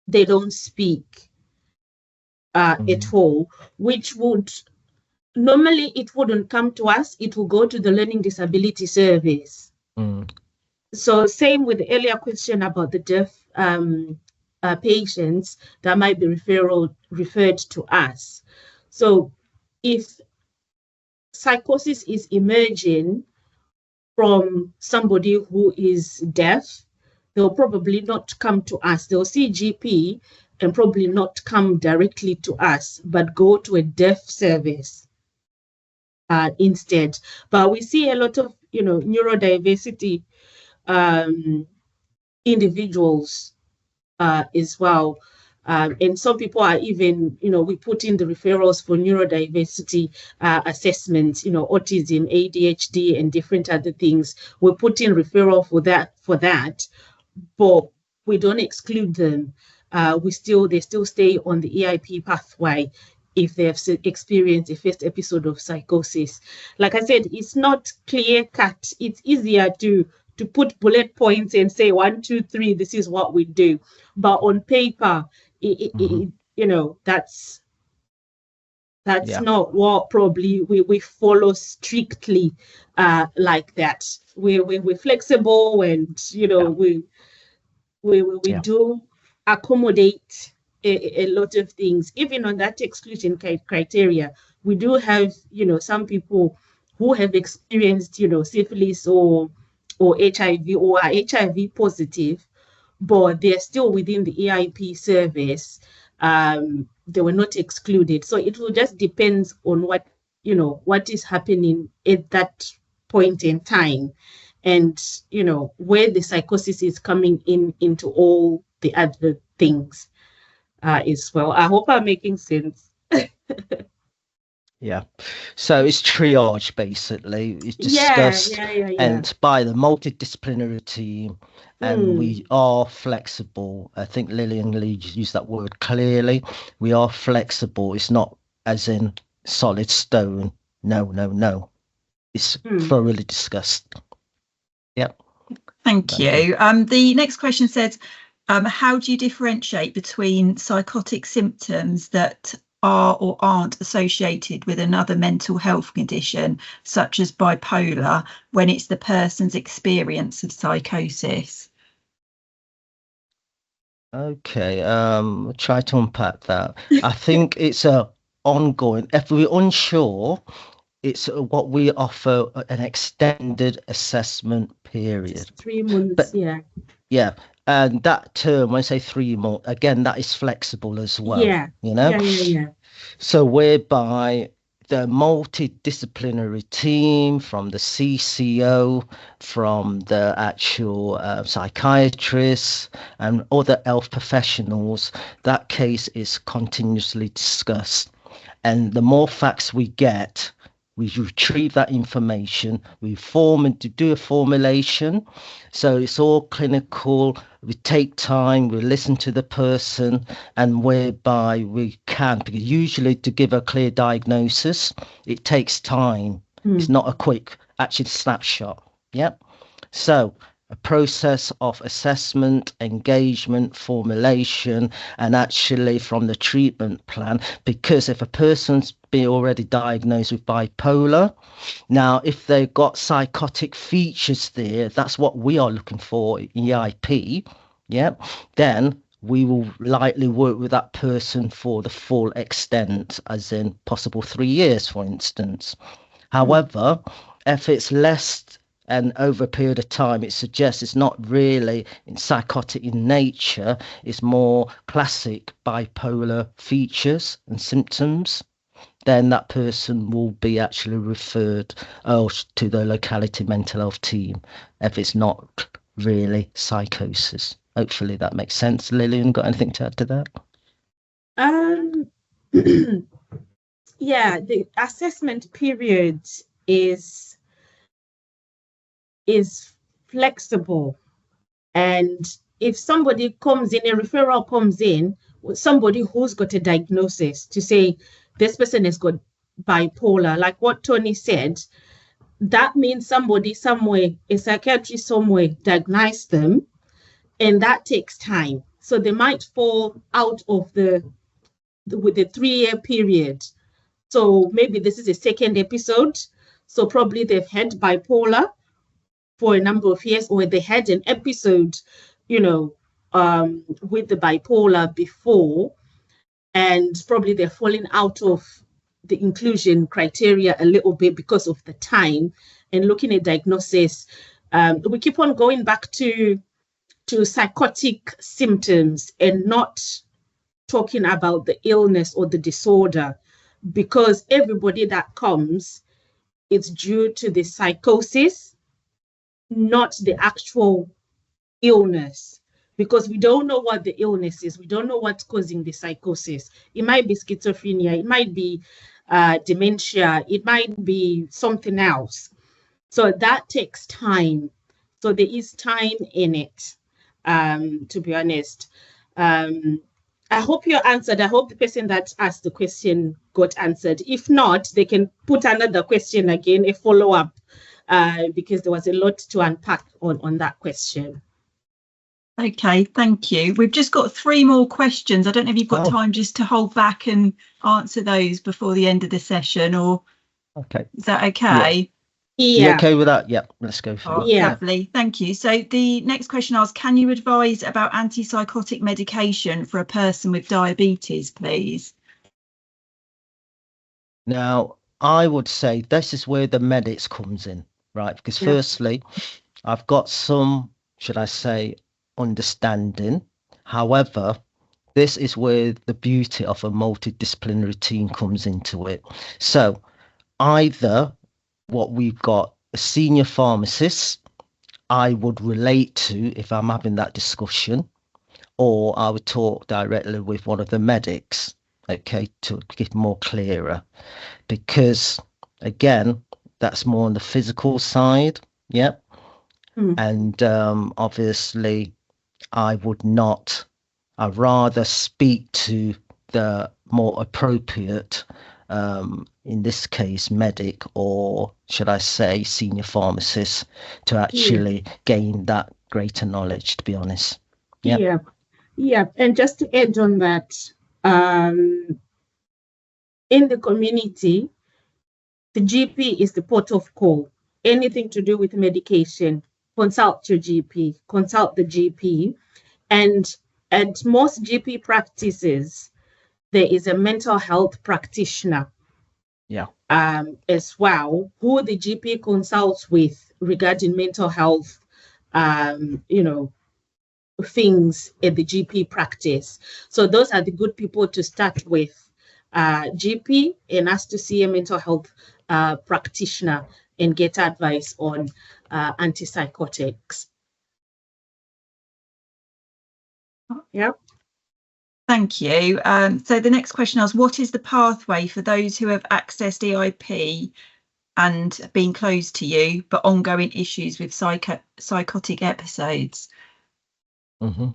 they don't speak at all, which would normally, it wouldn't come to us, it will go to the Learning Disability Service. So same with the earlier question about the deaf patients that might be referred to us. So if psychosis is emerging from somebody who is deaf, they'll probably not come to us. They'll see GP and probably not come directly to us, but go to a deaf service instead. But we see a lot of, neurodiversity individuals as well. And some people are even, we put in the referrals for neurodiversity assessments, autism, ADHD, and different other things. We put in referral for that, but we don't exclude them. They still stay on the EIP pathway if they have experienced a first episode of psychosis. Like I said, it's not clear cut. It's easier to put bullet points and say 1, 2, 3, this is what we do. But on paper, that's not what probably we follow strictly like that. We're flexible, and we do accommodate a lot of things. Even on that exclusion criteria, we do have some people who have experienced syphilis or HIV or are HIV positive, but they're still within the EIP service. They were not excluded. So it will just depend on what is happening at that point in time, and where the psychosis is coming into all the other things as well. I hope I'm making sense. Yeah, so it's triage basically. It's discussed and by the multidisciplinary team, and we are flexible. I think Lilian Nleya used that word clearly. We are flexible. It's not as in solid stone. No. It's thoroughly discussed. Yeah. Thank you. The next question says, how do you differentiate between psychotic symptoms that are or aren't associated with another mental health condition, such as bipolar, when it's the person's experience of psychosis? Okay, try to unpack that. I think it's ongoing. If we're unsure, it's what we offer an extended assessment period. 3 months, Yeah. And that term, when I say 3 months, again, that is flexible as well. Yeah. So whereby the multidisciplinary team from the CCO, from the actual psychiatrists and other health professionals, that case is continuously discussed. And the more facts we get, we retrieve that information, we do a formulation. So it's all clinical. We take time, we listen to the person, and whereby we can, because usually to give a clear diagnosis, it takes time. It's not a quick, actually, snapshot. Yeah. So a process of assessment, engagement, formulation, and actually from the treatment plan. Because if a person's been already diagnosed with bipolar, now if they've got psychotic features there, that's what we are looking for in EIP, yeah, then we will likely work with that person for the full extent, as in possible 3 years, for instance. However, if it's less and over a period of time, it suggests it's not really psychotic in nature, it's more classic bipolar features and symptoms, then that person will be actually referred to the locality mental health team if it's not really psychosis. Hopefully that makes sense. Lilian, got anything to add to that? Yeah, the assessment period is flexible, and if somebody comes in, a referral comes in with somebody who's got a diagnosis to say this person has got bipolar, like what Tony said, that means somebody somewhere, a psychiatrist somewhere diagnosed them, and that takes time. So they might fall out of with the 3-year period. So maybe this is a second episode. So probably they've had bipolar for a number of years, or they had an episode, with the bipolar before, and probably they're falling out of the inclusion criteria a little bit because of the time. And looking at diagnosis, we keep on going back to psychotic symptoms and not talking about the illness or the disorder, because everybody that comes, it's due to the psychosis, not the actual illness, because we don't know what the illness is. We don't know what's causing the psychosis. It might be schizophrenia, it might be dementia, it might be something else. So that takes time. So there is time in it, to be honest. I hope you're answered. I hope the person that asked the question got answered. If not, they can put another question again, a follow-up, because there was a lot to unpack on that question. Okay, thank you. We've just got 3 more questions. I don't know if you've got time just to hold back and answer those before the end of the session, or is that okay? Yeah. You okay with that? Yeah, let's go for it. Yeah. Lovely, thank you. So the next question asks, can you advise about antipsychotic medication for a person with diabetes, please? Now, I would say this is where the medics comes in, right? Because firstly, I've got some, should I say, understanding. However, this is where the beauty of a multidisciplinary team comes into it. So either what we've got, a senior pharmacist I would relate to if I'm having that discussion, or I would talk directly with one of the medics, okay, to get more clearer, because again, that's more on the physical side. Yep. And obviously I'd rather speak to the more appropriate, in this case, medic, or should I say senior pharmacist, to actually gain that greater knowledge, to be honest. Yeah. And just to add on that, in the community, the GP is the port of call. Anything to do with medication, consult your GP, consult the GP. And at most GP practices, there is a mental health practitioner as well, who the GP consults with regarding mental health, things at the GP practice. So those are the good people to start with, GP, and ask to see a mental health practitioner and get advice on antipsychotics. Yeah. Thank you. So the next question is, what is the pathway for those who have accessed EIP and been closed to you, but ongoing issues with psychotic episodes? Well,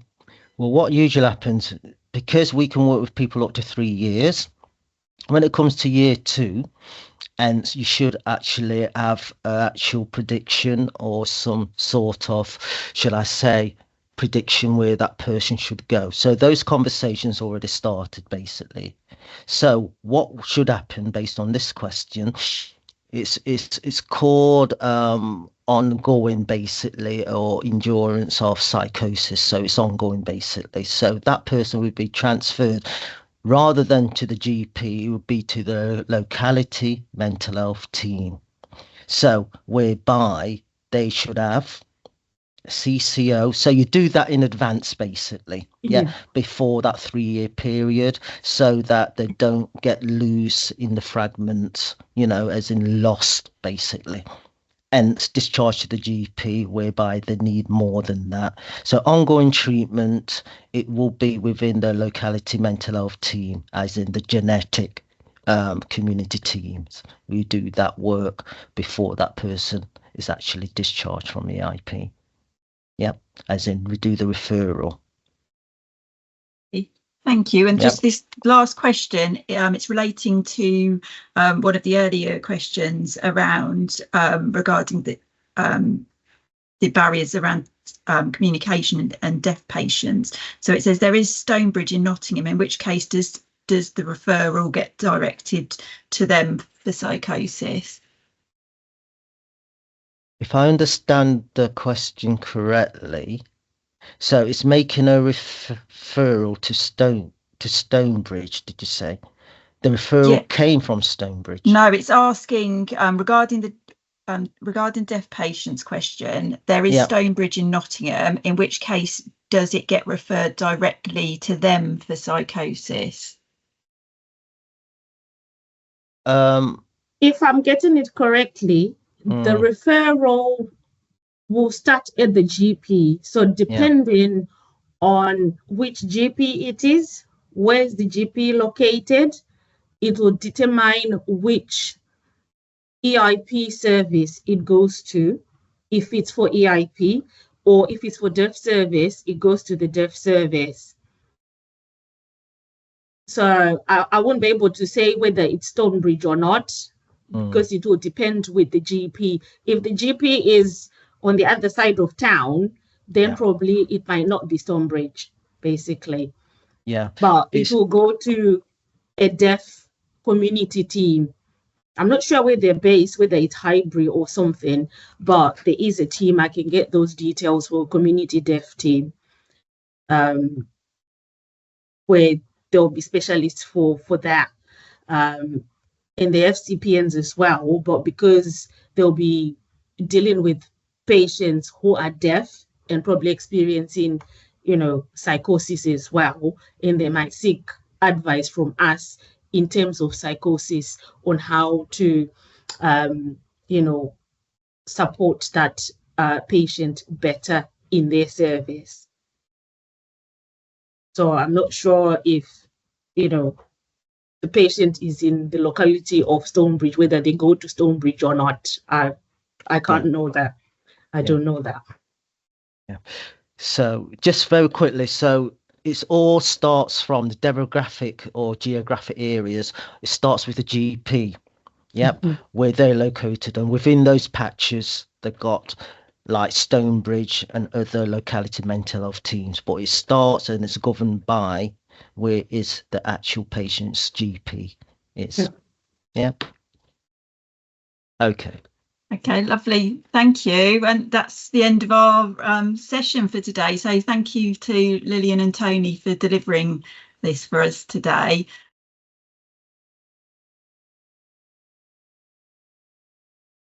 what usually happens, because we can work with people up to 3 years, when it comes to year 2, And you should actually have an actual prediction or some sort of, should I say, prediction where that person should go. So those conversations already started, basically. So what should happen based on this question? It's called ongoing, basically, or endurance of psychosis. So it's ongoing, basically. So that person would be transferred rather than to the GP, it would be to the locality mental health team. So whereby they should have a CCO. So you do that in advance, basically, before that 3-year period, so that they don't get loose in the fragments, as in lost, basically. And discharged to the GP, whereby they need more than that. So ongoing treatment, it will be within the locality mental health team, as in the genetic community teams. We do that work before that person is actually discharged from EIP. Yep, as in we do the referral. Thank you. And just this last question, it's relating to one of the earlier questions around regarding the barriers around communication and deaf patients. So it says there is Stonebridge in Nottingham, in which case does the referral get directed to them for psychosis? If I understand the question correctly, so it's making a referral to Stonebridge, did you say? The referral came from Stonebridge? No, it's asking regarding deaf patients question. There is Stonebridge in Nottingham, in which case does it get referred directly to them for psychosis? If I'm getting it correctly, the referral will start at the GP. So depending on which GP it is, where's the GP located, it will determine which EIP service it goes to. If it's for EIP, or if it's for deaf service, it goes to the deaf service. So I won't be able to say whether it's Stonebridge or not, because it will depend with the GP. If the GP is on the other side of town, then probably it might not be Stonebridge, basically. But it will go to a deaf community team. I'm not sure where they're based, whether it's Highbury or something, but there is a team. I can get those details for community deaf team, where there'll be specialists for that. And the FCPNs as well, but because they'll be dealing with patients who are deaf and probably experiencing, psychosis as well, and they might seek advice from us in terms of psychosis on how to, support that patient better in their service. So I'm not sure if, the patient is in the locality of Stonebridge, whether they go to Stonebridge or not. I can't know that. I don't know that. So just very quickly, so it all starts from the demographic or geographic areas. It starts with the GP, where they're located, and within those patches they've got like Stonebridge and other locality mental health teams. But it starts and it's governed by where is the actual patient's GP is. Okay, lovely, thank you. And that's the end of our session for today. So thank you to Lilian and Tony for delivering this for us today.